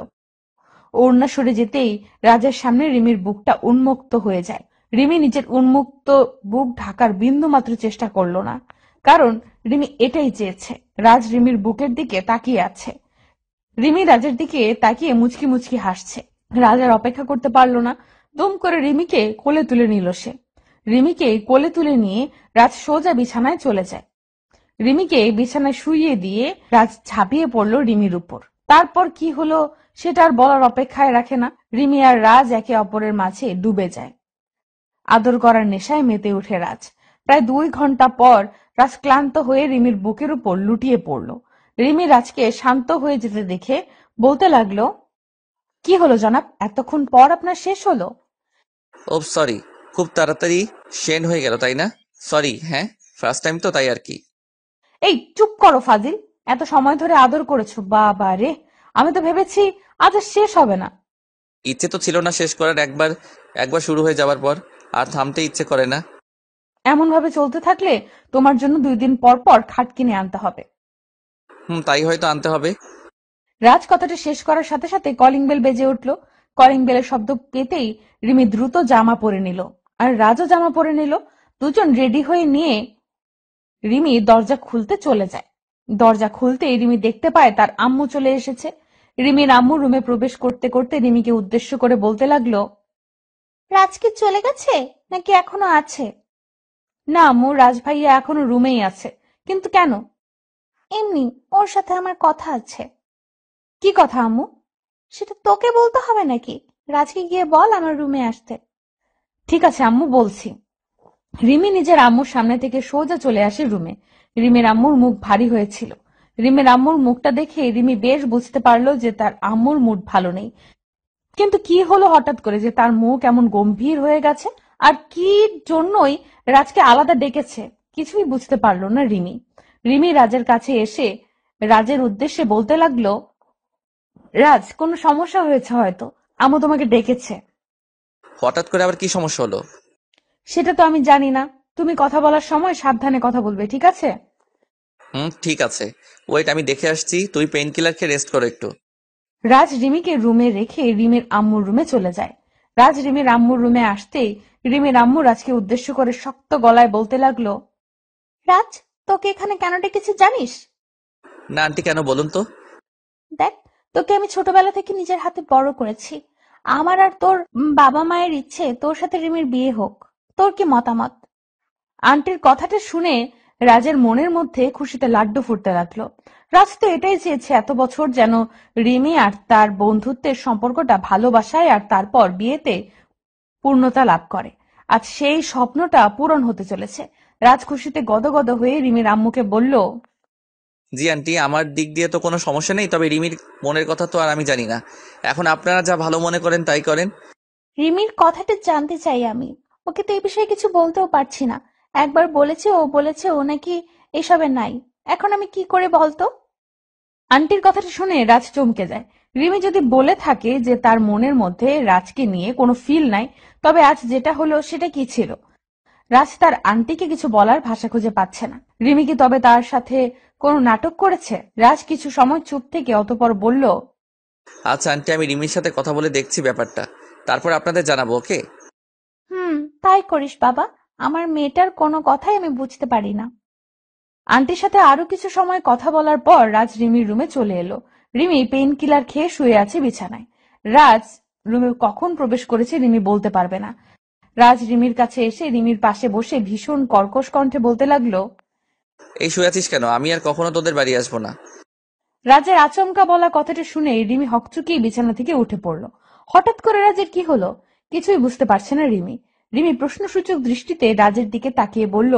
ওড়না সরে যেতেই রাজের সামনে রিমির বুকটা উন্মুক্ত হয়ে যায়। রিমি নিজের উন্মুক্ত বুক ঢাকার বিন্দুমাত্র চেষ্টা করলো না, কারণ রিমি এটাই চেয়েছে। রাজ রিমির বুকের দিকে তাকিয়ে আছে। রিমি রাজের দিকে তাকিয়ে মুচকি মুচকি হাসছে। রাজ আর অপেক্ষা করতে পারল না, দুম করে রিমিকে কোলে তুলে নিল সে। রিমিকে কোলে তুলে নিয়ে রাজ সোজা বিছানায় চলে যায়। রিমিকে বিছানায় শুইয়ে দিয়ে রাজ ঝাঁপিয়ে পড়ল রিমির উপর। তারপর কি হলো সেটা আর বলার অপেক্ষায় রাখে না। রিমি আর রাজ একে অপরের মাঝে ডুবে যায়। আদর করার নেশায় মেতে উঠে রাজ। প্রায় 2 ঘন্টা পর রাজ ক্লান্ত হয়ে রিমির বুকের উপর লুটিয়ে পড়ল। রিমি রাজকে শান্ত হয়ে যেতে দেখে বলতে লাগলো, কি হলো জনাব, এতক্ষণ পর আপনার শেষ হলো? ওহ সরি, খুব তাড়াতাড়ি শেন হয়ে গেল তাই না? সরি। হ্যাঁ, ফার্স্ট টাইম তো, তাই আর কি। এই চুপ করো ফাজিল, এত সময় ধরে আদর করেছো, বাবা রে, আমি তো ভেবেছি আজ আর শেষ হবে না। ইচ্ছে তো ছিল না শেষ করার, একবার একবার শুরু হয়ে যাওয়ার পর আর থামতে ইচ্ছে করে না। এমন ভাবে চলতে থাকলে তোমার জন্য 2 দিন পর পর খাট কিনে আনতে হবে। তাই হয়তো আনতে হবে। রাজ কথাটা শেষ করার সাথে সাথে কলিং বেল বেজে উঠল। কলিং বেলের শব্দ পেতেই রিমি দ্রুত জামা পরে নিল, আর রাজও জামা পরে নিল। দুজন রেডি হয়ে নিয়ে রিমি দরজা খুলতে চলে যায়। দরজা খুলতেই রিমি দেখতে পায় তার আম্মু চলে এসেছে। রিমির আম্মু রুমে প্রবেশ করতে করতে রিমিকে উদ্দেশ্য করে বলতে লাগলো, রাজ কি চলে গেছে নাকি এখনো আছে? না আম্মু, রাজ ভাইয়া এখনো রুমেই আছে। কিন্তু কেন? এমনি, ওর সাথে আমার কথা আছে। কি কথা আম্মু? সেটা তোকে বলতে হবে নাকি? রাজকে গিয়ে বল আমার রুমে আসতে। ঠিক আছে আম্মু, বলছি। রিমি নিজের আম্মুর সামনে থেকে সোজা চলে আসে রুমে। রিমির আম্মুর মুখ ভারী হয়েছিল। রিমির আম্মুর মুখটা দেখে রিমি বেশ বুঝতে পারলো যে তার আম্মুর মুড ভালো নেই। কিন্তু কি হলো হঠাৎ করে যে তার মুখ এমন গম্ভীর হয়ে গেছে? আর কি জন্যই রাজকে আলাদা ডেকেছে কিছুই বুঝতে পারলো না রিমি। রিমি রাজের কাছে এসে রাজের উদ্দেশ্যে বলতে লাগলো, রাজ, কোনো সমস্যা হয়েছে হয়তো, আম্মু তোমাকে ডেকেছে। হঠাৎ করে আবার কি সমস্যা হলো? সেটা তো আমি জানি না, তুমি কথা বলার সময় সাবধানে কথা বলবে, ঠিক আছে? ঠিক আছে, ওয়েট, আমি দেখে আসছি। তুই পেইন কিলার খেয়ে রেস্ট করো একটু। রাজ রিমিকে রুমে রেখে রিমির আম্মুর রুমে চলে যায়। রাজ রিমির আম্মুর রুমে আসতেই রিমির আম্মু রাজকে উদ্দেশ্য করে শক্ত গলায় বলতে লাগলো, রাজ, তোকে এখানে কেন ডেকেছে জানিস? না আন্টি, কেন বলুন তো? দেখ, তোকে আমি ছোটবেলা থেকে নিজের হাতে বড় করেছি। আমার আর তোর বাবা মায়ের ইচ্ছে তোর সাথে রিমির বিয়ে হোক। তোর কি মতামত? আন্টির কথাটা শুনে রাজের মনের মধ্যে খুশিতে লাড্ডু ফুটতে লাগলো। রাজ তো এটাই চেয়েছে এত বছর, যেন রিমি আর তার বন্ধুত্বের সম্পর্কটা ভালোবাসায় আর তারপর বিয়েতে পূর্ণতা লাভ করে। আজ সেই স্বপ্নটা পূরণ হতে চলেছে। রাজ খুশিতে গদগদ হয়ে রিমির আম্মুকে বলল, জি আন্টি, আমার দিক দিয়ে তো কোনো সমস্যা নেই, তবে রিমির মনের কথা তো আর আমি জানি না। এখন আপনারা যা ভালো মনে করেন তাই করেন। রিমির কথাটা জানতে চাই আমি। ওকে তো এই বিষয়ে কিছু বলতেও পারছি না। একবার বলেছে ও নাকি এসবে নাই। এখন আমি কি করে বলতো? আন্টির কথাটা শুনে রাজ চমকে যায়। রিমি যদি বলে থাকে যে তার মনের মধ্যে রাজকে নিয়ে কোনো ফিল নাই, তবে আজ যেটা হলো সেটা কি ছিল? রাজ তার আন্টিকে কিছু বলার ভাষা খুঁজে পাচ্ছে না। রিমি কি তবে তার সাথে কোনো নাটক করেছে? রাজ কিছু সময় চুপ থেকে অতঃপর বলল, আচ্ছা আন্টি, আমি রিমির সাথে কথা বলে দেখছি ব্যাপারটা, তারপর আপনাদের জানাবো, ওকে? তাই করিস বাবা। আমার মেয়েটার কোনো কথাই আমি বুঝতে পারি না। আন্টির সাথে আরো কিছু সময় কথা বলার পর রাজ রিমির রুমে চলে এলো। রিমি পেইন কিলার খেয়ে শুয়ে আছে বিছানায়। রাজ রুমে কখন প্রবেশ করেছে রিমি বলতে পারবে না। রাজ রিমির কাছে এসে রিমির পাশে বসে ভীষণ কর্কশ কণ্ঠে বলতে লাগলো, এই শুয়ে আছিস কেন? আমি আর কখনো তোদের বাড়ি আসবো না। রাজের আচমকা বলা কথাটা শুনে রিমি হকচকিয়ে বিছানা থেকে উঠে পড়ল। হঠাৎ করে রাজের কি হলো কিছুই বুঝতে পারছে না রিমি। রিমি প্রশ্নসূচক দৃষ্টিতে রাজের দিকে তাকিয়ে বলল,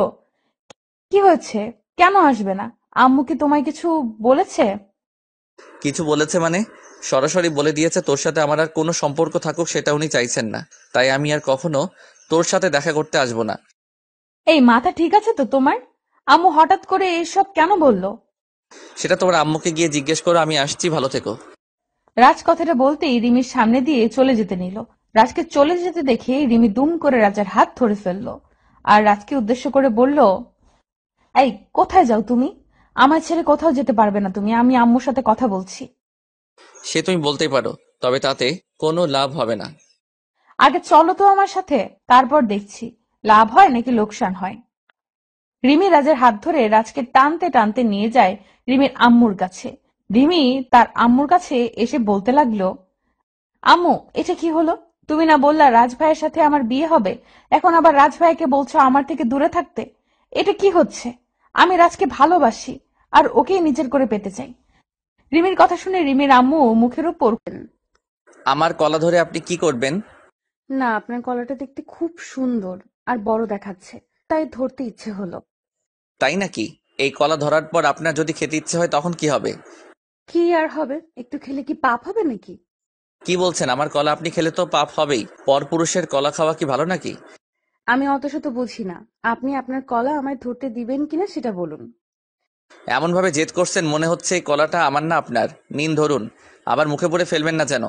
কি হয়েছে? কেন আসবে না? আম্মু কি তোমায় কিছু বলেছে? কিছু বলেছে মানে? সরাসরি বলে দিয়েছে তোর সাথে আমার আর কোনো সম্পর্ক থাকুক সেটা উনি চাইছেন না, তাই আমি আর কখনো তোর সাথে দেখা করতে আসবো না। এই মাথা ঠিক আছে তো তোমার? আম্মু হঠাৎ করে এইসব কেন বলল? সেটা তোমার আম্মুকে গিয়ে জিজ্ঞেস করো। আমি আসছি, ভালো থেকো। রাজ কথাটা বলতেই রিমির সামনে দিয়ে চলে যেতে নিল। রাজকে চলে যেতে দেখে রিমি দুম করে রাজার হাত ধরে ফেললো আর রাজকে উদ্দেশ্য করে বলল, এই কোথায় যাও তুমি? আমার ছেড়ে কোথাও যেতে পারবে না তুমি, আমি আম্মুর সাথে কথা বলছি। সে তুমি বলতেই পারো, তবে তাতে কোনো লাভ হবে না। আগে চলো তো আমার সাথে, তারপর দেখছি লাভ হয় নাকি লোকসান হয়। রিমি রাজের হাত ধরে রাজকে টানতে টানতে নিয়ে যায় রিমির আম্মুর কাছে। রিমি তার আম্মুর কাছে এসে বলতে লাগলো, আম্মু এটা কি হলো? তুমি না বললা রাজ ভাইয়ের সাথে আমার বিয়ে হবে, এখন আবার রাজ ভাইকে বলছো আমার থেকে দূরে থাকতে। এটা কি হচ্ছে? আমি রাজকে ভালোবাসি আর ওকে নিজের করে পেতে চাই। রিমির কথা শুনে রিমির আম্মু মুখের উপর, আমার কলা ধরে আপনি কি করবেন? না, আপনার গলাটা দেখতে খুব সুন্দর আর বড় দেখাচ্ছে, তাই ধরতে ইচ্ছে হলো। তাই নাকি? এই কলা ধরার পর আপনার যদি খেতে ইচ্ছে হয় তখন কি হবে? কি আর হবে, একটু খেলে কি পাপ হবে নাকি? কি বলছেন? আমার কলা আপনি খেলে তো পাপ হবেই। পরপুরুষের কলা খাওয়া কি ভালো নাকি? আমি অত শত বুঝি না, আপনি আপনার কলা আমায় ধরতে দিবেন কিনা সেটা বলুন। এমন ভাবে জেদ করছেন মনে হচ্ছে এই কলাটা আমার না আপনার। নিন ধরুন, আবার মুখে পড়ে ফেলবেন না যেন।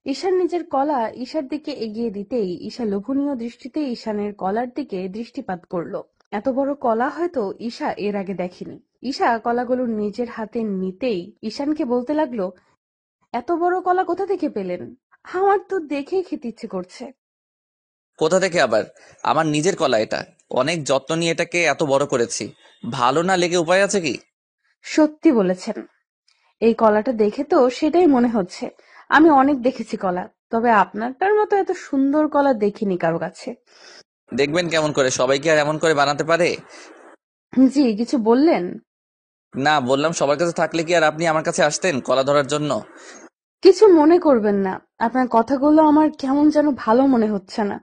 ঈশান নিজের কলা ঈশার দিকে এগিয়ে দিতেই ঈশা লোভনীয় দৃষ্টিতে ঈশানের কলার দিকে দৃষ্টিপাত করলো। এত বড় কলা হয়তো ঈশা এর আগে দেখেনি। ঈশা কলাগুলো নিজের হাতে নিতেই ঈশানকে বলতে লাগলো, এত বড় কলা কোথা থেকে পেলেন? আমার তো দেখেই খেতে ইচ্ছে করছে। কোথা থেকে আবার? আমার নিজের কলা এটা। অনেক যত্ন নিয়ে এটাকে এত বড় করেছি। ভালো না লেগে উপায় আছে কি? সত্যি বলেছেন, এই কলাটা দেখে তো সেটাই মনে হচ্ছে। আমি অনেক দেখেছি কলা, তবে আপনারটার মতো এত সুন্দর কলা দেখিনি কারো কাছে। দেখবেন কেমন করে, সবাই কি আর এমন করে বানাতে পারে? জি, কিছু বললেন? না, বললাম সবার কাছে থাকলে কি আর আপনি আমার কাছে আসতেন কলা ধরার জন্য? কিছু মনে করবেন না, আপনার কথাগুলো আমার কেমন যেন ভালো মনে হচ্ছে না।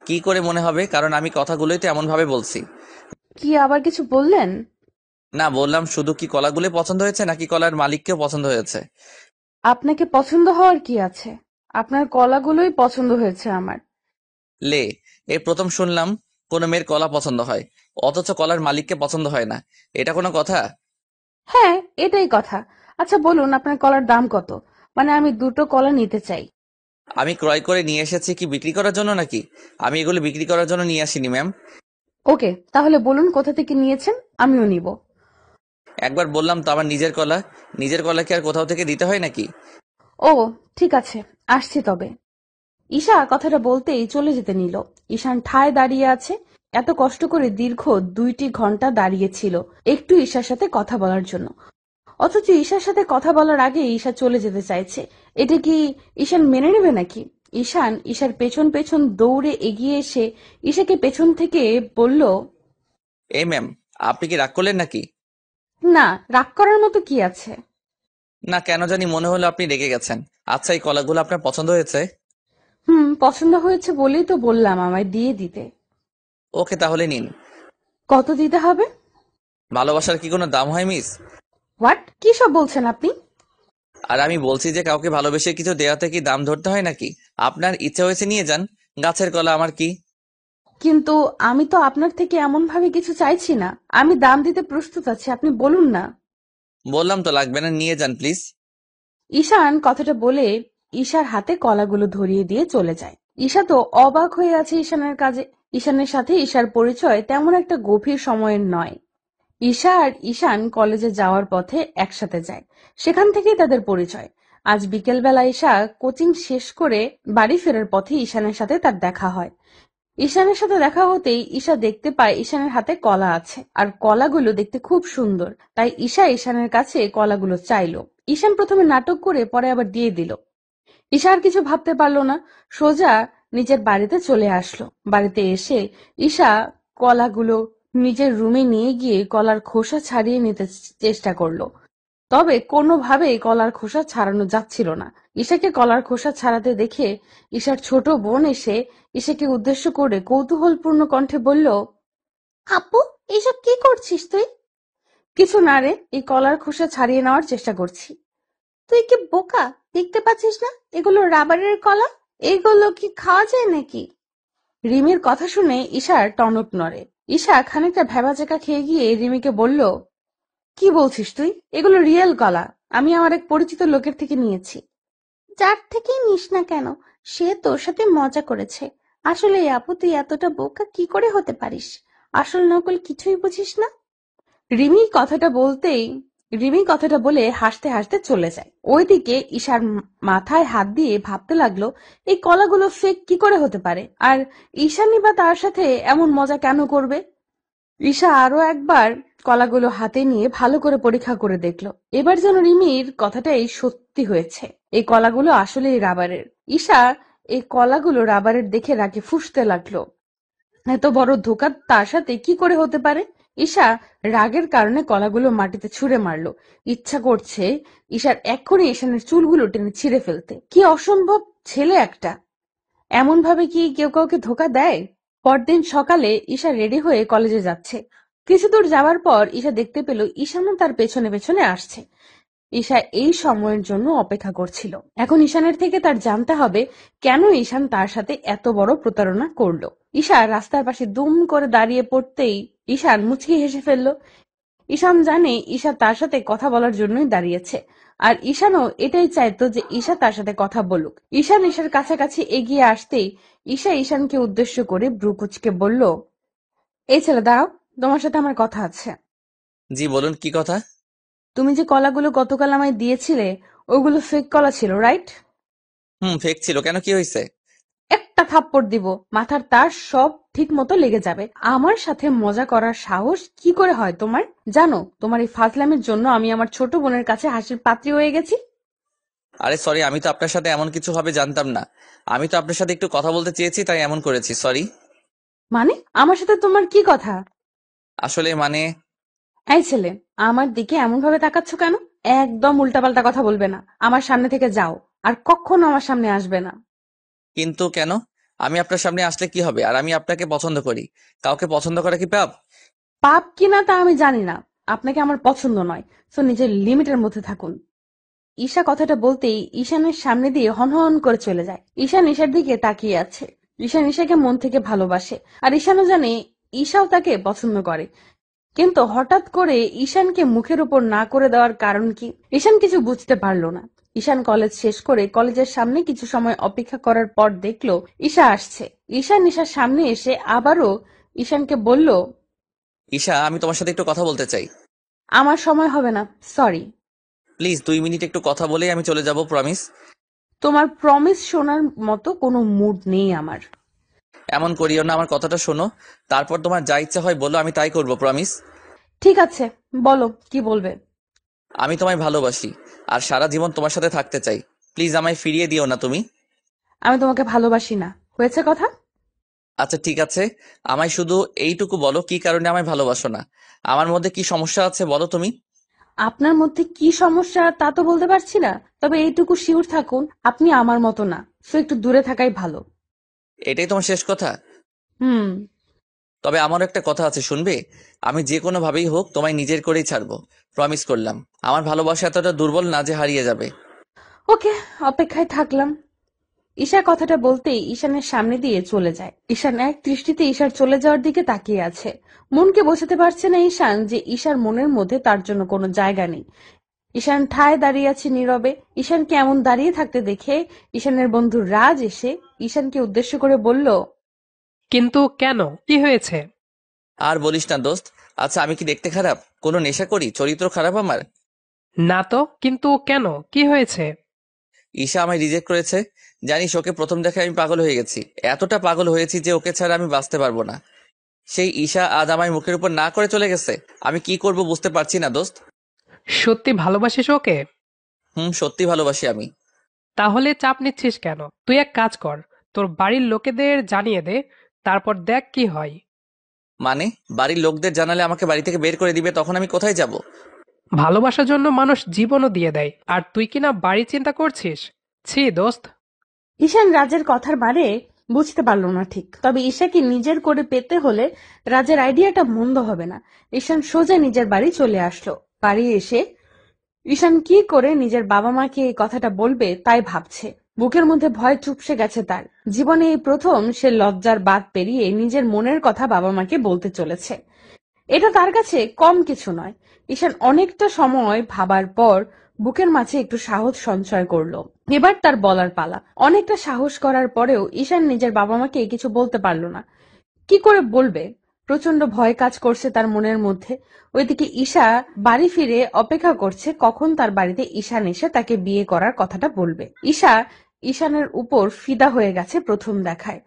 কি করে মনে হবে? কারণ আমি কথাগুলোই তো এমন ভাবে বলছি। কি আবার কিছু বললেন? না, বললাম শুধু কি কলাগুলো পছন্দ হয়েছে নাকি কলার মালিককেও পছন্দ হয়েছে? আপনাকে পছন্দ হওয়ার কি আছে? আপনার কলাগুলোই পছন্দ হয়েছে আমার। লে, এই প্রথম শুনলাম কোনো মেয়ের কলা পছন্দ হয়, অথচ কলার মালিককে পছন্দ হয় না। এটা কোনো কথা? হ্যাঁ, এটাই কথা। আচ্ছা বলুন, আপনার কলার দাম কত? মানে আমি দুটো কলা নিতে চাই। আমি ক্রয় করে নিয়ে এসেছি কি বিক্রি করার জন্য নাকি? আমি এগুলো বিক্রি করার জন্য নিয়ে আসিনি ম্যাম। ওকে, তাহলে বলুন কোথা থেকে নিয়েছেন, আমিও নিব। একবার বললাম তো আমার নিজের কলা। নিজের কলা কি আর কোথাও থেকে দিতে হয় নাকি? ও, ঠিক আছে, আসছি তবে। ঈশা কথাটা বলতেই চলে যেতে নিল। ঈশান ঠায় দাঁড়িয়ে আছে। এত কষ্ট করে দীর্ঘ 2টি ঘন্টা দাঁড়িয়েছিল একটু ঈশার সাথে কথা বলার জন্য, অথচ ঈশার সাথে কথা বলার আগে ঈশা চলে যেতে চাইছে। এটা কি ঈশান মেনে নেবে নাকি? ঈশান ঈশার পেছন পেছন দৌড়ে এগিয়ে এসে ঈশাকে পেছন থেকে বলল, এই ম্যাম, আপনি কি রাগ করলেন নাকি? না, রাগ করার মতো কি আছে? না, কেন জানি মনে হলো আপনি রেগে গেছেন। আচ্ছা, এই কলাগুলো আপনার পছন্দ হয়েছে? পছন্দ হয়েছে বলেই তো বললাম আমায় দিয়ে দিতে। ওকে, তাহলে নিন। কত দিতে হবে? ভালোবাসার কি কোনো দাম হয় মিস? হোয়াট, কি সব বলছেন আপনি? আর আমি বলছি যে কাউকে ভালোবেসে কিছু দেওয়াতে কি দাম ধরতে হয় নাকি? আপনার ইচ্ছা হয়েছে নিয়ে যান। গাছের কলা, আমার কি? কিন্তু আমি তো আপনার থেকে এমন ভাবে কিছু চাইছি না। আমি দাম দিতে প্রস্তুত আছি, আপনি বলুন না। বললাম তো লাগবে না, নিয়ে যান প্লিজ। ঈশান কথাটা বলে ঈশার হাতে কলাগুলো ধরিয়ে দিয়ে চলে যায়। ঈশা তো অবাক হয়ে আছে ঈশানের কাজে। ঈশানের সাথে ঈশার পরিচয় তেমন একটা গভীর সময়ের নয়। ঈশা আর ঈশান কলেজে যাওয়ার পথে একসাথে যায়, সেখান থেকেই তাদের পরিচয়। আজ বিকেলবেলা ঈশা কোচিং শেষ করে বাড়ি ফেরার পথে ঈশানের সাথে তার দেখা হয়। ঈশানের সাথে দেখা হতেই ঈশা দেখতে পায় ঈশানের হাতে কলা আছে, আর কলাগুলো দেখতে খুব সুন্দর। তাই ঈশা ঈশানের কাছে কলাগুলো চাইলো। ঈশান প্রথমে নাটক করে পরে আবার দিয়ে দিল। ঈশা আর কিছু ভাবতে পারলো না, সোজা নিজের বাড়িতে চলে আসলো। বাড়িতে এসে ঈশা কলাগুলো নিজের রুমে নিয়ে গিয়ে কলার খোসা ছাড়িয়ে নিতে চেষ্টা করলো, তবে কোনোভাবেই কলার খোসা ছাড়ানো যাচ্ছিল না। ঈশাকে কলার খোসা ছাড়াতে দেখে ঈশার ছোট বোন এসে ঈশাকে উদ্দেশ্য করে কৌতূহলপূর্ণ কণ্ঠে বলল, আপু, এসব কি করছিস তুই? কিছু না রে, এই কলার খোসা ছাড়িয়ে নেওয়ার চেষ্টা করছি। তুই কি বোকা, দেখতে পাচ্ছিস না এগুলো রাবারের কলা? এগুলো কি খাওয়া যায় নাকি? রিমির কথা শুনে ঈশার টনক নড়ে। ঈশা খানিকটা ভ্যাবাচ্যাকা খেয়ে গিয়ে রিমিকে বলল, কি বলছিস তুই? এগুলো রিয়েল কলা, আমি আমার এক পরিচিত লোকের থেকে নিয়েছি। যার থেকেই নিস না কেন, সে তোর সাথে মজা করেছে। আসলে আপু, তুই এতটা বোকা কি করে হতে পারিস? আসল নকল কিছুই বুঝিস না। রিমি কথাটা বলতেই রিমি কথাটা বলে হাসতে হাসতে চলে যায়। ওইদিকে ঈশার মাথায় হাত দিয়ে ভাবতে লাগলো, এই কলাগুলো ফেক কি করে হতে পারে, আর ঈশানী বা তার সাথে এমন মজা কেন করবে? ঈশা আরো একবার কলাগুলো হাতে নিয়ে ভালো করে পরীক্ষা করে দেখলো। এবার যেন রিমির কথাটাই সত্যি হয়েছে, এই কলাগুলো আসলেই রাবারের। ঈশা এই কলাগুলো রাবারের দেখে রাগে ফুঁসতে লাগলো। এত বড় ধোঁকা তার সাথে কি করে হতে পারে? ঈশা রাগের কারণে কলাগুলো মাটিতে ছুঁড়ে মারলো। ইচ্ছা করছে ঈশার এক্ষুনি ঈশানের চুলগুলো টেনে ছিঁড়ে ফেলতে। কি অসম্ভব ছেলে একটা! এমন ভাবে কি কেউ কাউকে ধোঁকা দেয়? পরদিন সকালে ঈশা রেডি হয়ে কলেজে যাচ্ছে। কিছু দূর যাওয়ার পর ঈশা দেখতে পেল ঈশানও তার পেছনে পেছনে আসছে। ঈশা এই সময়ের জন্য অপেক্ষা করছিল। এখন ঈশানের থেকে তার জানতে হবে কেন ঈশান তার সাথে এত বড় প্রতারণা করলো। ঈশা রাস্তার পাশে দুম করে দাঁড়িয়ে পড়তেই ঈশান মুচকি হেসে ফেলল। ঈশান জানে ঈশা তার সাথে কথা বলার জন্যই দাঁড়িয়েছে, আর ঈশানও এটাই চাইতো যে ঈশা তার সাথে কথা বলুক। ঈশান ঈশার কাছাকাছি এগিয়ে আসতেই ঈশা ঈশানকে উদ্দেশ্য করে ভ্রু কুঁচকে বলল, এই ছেলে দাঁড়াও, তোমার সাথে আমার কথা আছে। জি বলুন, কি কথা? তুমি যে কলাগুলো গতকাল আমায় দিয়েছিলে ওগুলো ফেক কলা ছিল, রাইট? ফেক ছিল কেন, কি হয়েছে? একটা থাপ্পড় দিব, মাথার তার সব ঠিক মতো লেগে যাবে। আমার সাথে মজা করার সাহস কি করে হয় তোমার? জানো তোমার এই ফাজলামের জন্য আমি আমার ছোট বোনের কাছে হাসির পাত্রী হয়ে গেছি। আরে সরি, আমি তো আপনার সাথে এমন কিছু হবে জানতাম না। আমি তো আপনার সাথে একটু কথা বলতে চেয়েছি, তাই এমন করেছি, সরি। মানে আমার সাথে তোমার কি কথা? আসলে মানে এই ছেলে, আমার দিকে এমন ভাবে তাকাচ্ছ কেন? একদম উল্টাপাল্টা কথা বলবে না, আমার সামনে থেকে যাও, আর কখনো আমার সামনে আসবে না। কিন্তু কেন? আমি আপনার সামনে আসলে কি হবে? আর আমি আপনাকে পছন্দ করি। কাউকে পছন্দ করা কি পাপ? পাপ কিনা তা আমি জানি না, আপনাকে আমার পছন্দ নয়, তো নিজের লিমিটের মধ্যে থাকুন। ঈশা কথাটা বলতেই ঈশানের সামনে দিয়ে হনহন করে চলে যায়। ঈশান ঈশার দিকে তাকিয়ে আছে। ঈশান ঈশাকে মন থেকে ভালোবাসে, আর ঈশানও জানে ঈশাও তাকে পছন্দ করে। কিন্তু হঠাৎ করে ঈশানকে মুখের উপর না করে দেওয়ার কারণ কি? ঈশান কিছু বুঝতে পারলো না। ঈশান কলেজ শেষ করে কলেজের সামনে কিছু সময় অপেক্ষা করার পর দেখলো ঈশা আসছে। ঈশান ঈশার সামনে এসে আবারও ঈশানকে বলল, ঈশা, আমি তোমার সাথে একটু কথা বলতে চাই। আমার সময় হবে না, সরি। প্লিজ 2 মিনিট একটু কথা বলেই আমি চলে যাব, প্রমিস। তোমার প্রমিস শোনার মতো কোনো মুড নেই আমার। এমন করিও না, আমার কথাটা শোনো। তারপর তোমার যা ইচ্ছা হয় বলো, আমি তাই করব, প্রমিস। ঠিক আছে, বলো কি বলবে। আমি তোমায় ভালোবাসি, আর সারা জীবন তোমার সাথে থাকতে চাই। প্লিজ আমায় ফিরিয়ে দিও না তুমি। আমি তোমাকে ভালোবাসি না, হয়েছে কথা। আচ্ছা ঠিক আছে, আমায় শুধু এইটুকু বলো, কি কারণে আমায় ভালোবাসো না? আমার মধ্যে কি সমস্যা আছে বলো তুমি। আপনার মধ্যে কি সমস্যা তা তো বলতে পারছি না, তবে এইটুকু শিওর থাকুন আপনি আমার মতো না, সো একটু দূরে থাকাই ভালো। এটাই তোমার শেষ কথা? হুম। তবে আমারও একটা কথা আছে, শুনবে? আমি যে কোনো ভাবেই হোক তোমায় নিজের করেই ছাড়বো, প্রমিস করলাম। আমার ভালোবাসা এতটা দুর্বল না যে হারিয়ে যাবে। ওকে, অপেক্ষায় থাকলাম। ঈশা কথাটা বলতেই ঈশানের সামনে দিয়ে চলে যায়। ঈশান এক দৃষ্টিতে ঈশার চলে যাওয়ার দিকে তাকিয়ে আছে। মনকে বোঝাতে পারছে না ঈশান যে ঈশার মনের মধ্যে তার জন্য কোনো জায়গা নেই। ঈশান ঠায় দাঁড়িয়ে আছে নীরবে। ঈশানকে এমন দাঁড়িয়ে থাকতে দেখে ঈশানের বন্ধু রাজ এসে ঈশানকে উদ্দেশ্য করে বলল, কিন্তু কেন, কি হয়েছে? আর বলিস না দোস্ত। আচ্ছা আমি কি দেখতে খারাপ? কোনো নেশা করি? চরিত্র খারাপ আমার? না তো, কিন্তু কেন, কি হয়েছে? ঈশা আমায় রিজেক্ট করেছে। জানিস, ওকে প্রথম দেখায় আমি পাগল হয়ে গেছি। এতটা পাগল হয়েছি যে ওকে ছাড়া আমি বাঁচতে পারবো না। সেই ঈশা আজ আমায় মুখের উপর না করে চলে গেছে। আমি কি করব বুঝতে পারছি না দোস্ত। সত্যি ভালোবাসিস ওকে? সত্যি ভালোবাসি আমি। তাহলে চাপ নিচ্ছিস কেন? তুই এক কাজ কর, তোর বাড়ির লোকেদের জানিয়ে দে, তারপর দেখ কি হয়। মানে? বাড়ির লোকদের জানালে আমাকে বাড়ি থেকে বের করে দিবে, তখন আমি কোথায় যাব? ভালোবাসার জন্য মানুষ জীবনও দিয়ে দেয়, আর তুই কিনা বাড়ি চিন্তা করছিস? ছি দোস্ত। ঈশান রাজের কথার মানে বুঝতে পারল না ঠিক, তবে ঈশাকে নিজের করে পেতে হলে রাজের আইডিয়াটা মন্দ হবে না। ঈশান সোজা নিজের বাড়ি চলে আসলো। বাড়ি এসে ঈশান কি করে নিজের বাবা মাকে এই কথাটা বলবে তাই ভাবছে। বুকের মধ্যে ভয় চুপসে গেছে তার। জীবনে এই প্রথম সে লজ্জার বাঁধ পেরিয়ে নিজের মনের কথা বাবা মাকে বলতে চলেছে। এটা তার কাছে কম কিছু নয়। ঈশান অনেকটা সময় ভাবার পর বুকের মাঝে একটু সাহস সঞ্চয় করলো। এবার তার বলার পালা। অনেকটা সাহস করার পরেও ঈশান নিজের বাবা মাকে কিছু বলতে পারলো না। কি করে বলবে? প্রচন্ড ভয় কাজ করছে তার মনের মধ্যে। ওইদিকে ঈশা বাড়ি ফিরে অপেক্ষা করছে কখন তার বাড়িতে ঈশান এসে তাকে বিয়ে করার কথাটা বলবে। ঈশা ঈশানের উপর ফিদা হয়ে গেছে প্রথম দেখায়।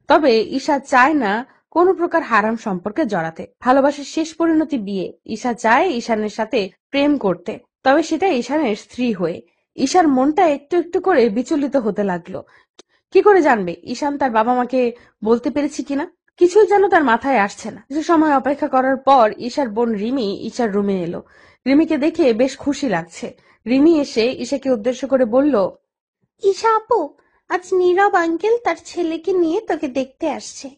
তবে ঈশা চায় না কোনো প্রকার হারাম সম্পর্কে জড়াতে। ভালোবাসার শেষ পরিণতি বিয়ে। ঈশা চায় ঈশানের সাথে প্রেম করতে, তবে সেটা ঈশানের স্ত্রী হয়ে। ঈশার মনটা একটু একটু করে বিচলিত হতে লাগলো। কি করে জানবে ঈশান তার বাবা মাকে বলতে পেরেছে কিনা? কিছুই যেন তার মাথায় আসছে না। কিছু সময় অপেক্ষা করার পর ঈশার বোন রিমি ঈশার রুমে এলো। রিমিকে দেখে বেশ খুশি লাগছে। রিমি এসে ঈশাকে উদ্দেশ্য করে বলল, ঈশা আপু, আজ নীরব আঙ্কেল তার ছেলেকে নিয়ে তোকে দেখতে আসছে।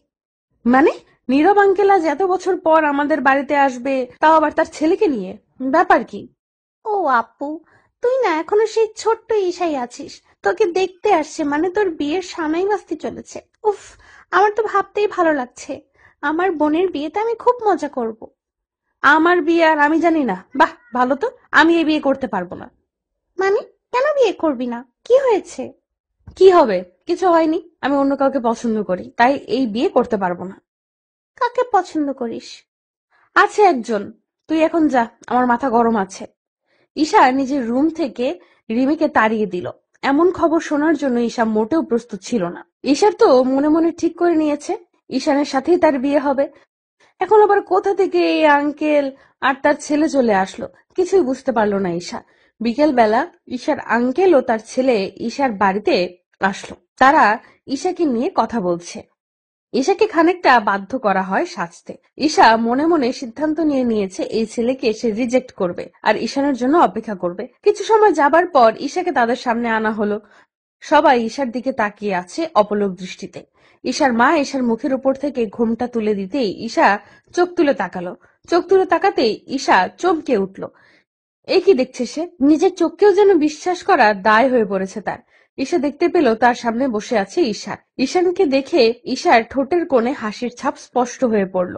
মানে? নীরব আঙ্কেল আজ এত বছর পর আমাদের বাড়িতে আসবে, তাও আবার তার ছেলেকে নিয়ে? ব্যাপার কি? ও আপু, তুই না এখনো সেই ছোট্ট ঈশাই আছিস। তোকে দেখতে আসছে মানে তোর বিয়ের সানাই বাজতে চলেছে। উফ, আমার তো ভাবতেই ভালো লাগছে। আমার বোনের বিয়েতে আমি খুব মজা করব। আমার বিয়ে আর আমি জানি না? বাহ, ভালো তো। আমি এই বিয়ে করতে পারবো না। মানে, কেন বিয়ে করবি না? কি হয়েছে? কি হবে? কিছু হয়নি। আমি অন্য কাউকে পছন্দ করি, তাই এই বিয়ে করতে পারবো না। কাকে পছন্দ করিস? আছে একজন। তুই এখন যা, আমার মাথা গরম আছে। ঈশা নিজের রুম থেকে রিমিকে তাড়িয়ে দিল। এমন খবর শোনার জন্য ঈশা মোটেও প্রস্তুত ছিল না। ঈশার তো মনে মনে ঠিক করে নিয়েছে ঈশানের সাথেই তার বিয়ে হবে। এখন আবার কোথা থেকে এই আঙ্কেল আর তার ছেলে চলে আসলো, কিছুই বুঝতে পারলো না ঈশা। বিকেল বেলা ঈশার আঙ্কেল ও তার ছেলে ঈশার বাড়িতে আসলো। তারা ঈশাকে নিয়ে কথা বলছে। ঈশাকে খানিকটা বাধ্য করা হয় সাজতে। ঈশা মনে মনে সিদ্ধান্ত নিয়ে নিয়েছে এই ছেলেকে সে রিজেক্ট করবে আর ঈশানের জন্য অপেক্ষা করবে। কিছু সময় যাবার পর ঈশাকে তাদের সামনে আনা হলো। সবাই ঈশার দিকে তাকিয়ে আছে অপলক দৃষ্টিতে। ঈশার মা ঈশার মুখের উপর থেকে ঘোমটা তুলে দিতেই ঈশা চোখ তুলে তাকালো। চোখ তুলে তাকাতেই ঈশা চমকে উঠল। এ কি দেখছে সে? নিজের চোখকেও যেন বিশ্বাস করা দায় হয়ে পড়েছে তার। ঈশা দেখতে পেল তার সামনে বসে আছে ঈশান। ঈশানকে দেখে ঈশার ঠোঁটের কোণে হাসির ছাপ স্পষ্ট হয়ে পড়ল,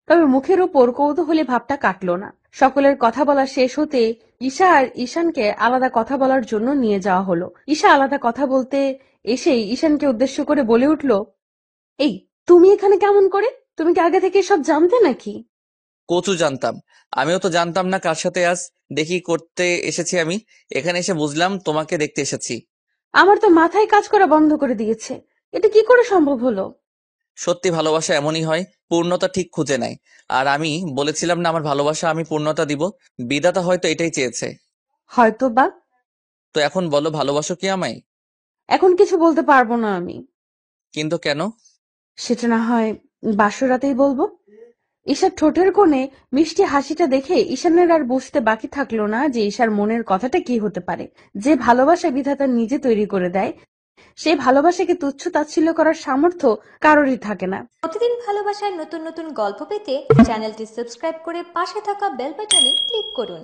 তবে মুখের উপর কৌতূহলী ভাবটা কাটলো না। সকলের কথা বলা শেষ হতে ঈশা আর ঈশানকে আলাদা কথা বলার জন্য নিয়ে যাওয়া হলো। ঈশা আলাদা কথা বলতে এসেই ঈশানকে উদ্দেশ্য করে বলে উঠল, এই, তুমি এখানে কেমন করে? তুমি কি আগে থেকে সব জানতে নাকি? কচু জানতাম। আমিও তো জানতাম না কার সাথে আজ দেখি করতে এসেছি আমি। এখানে এসে বুঝলাম তোমাকে দেখতে এসেছি। আমার তো মাথায় কাজ করা বন্ধ করে দিয়েছে। এটা কি করে সম্ভব হলো? সত্যি ভালোবাসা এমনই হয়, পূর্ণতা ঠিক খুঁজে নেয়। আর আমি বলেছিলাম না আমার ভালোবাসা আমি পূর্ণতা দিব। বিধাতা হয়তো এটাই চেয়েছে। হয়তো বা। তো এখন বলো, ভালোবাসো কি আমায়? এখন কিছু বলতে পারবো না আমি। কিন্তু কেন? সেটা না হয় বাসরাতেই বলবো। ঈশার ঠোঁটের কোণে মিষ্টি হাসিটা দেখে ঈশানের আর বুঝতে বাকি থাকলো না যে ঈশার মনের কথাটা কি হতে পারে। যে ভালোবাসা বিধাতা নিজে তৈরি করে দেয়, সেই ভালোবাসাকে তুচ্ছ তাচ্ছিল্য করার সামর্থ্য কারোরই থাকে না। প্রতিদিন ভালোবাসার নতুন নতুন গল্প পেতে চ্যানেলটি সাবস্ক্রাইব করে পাশে থাকা বেল বাটনে ক্লিক করুন।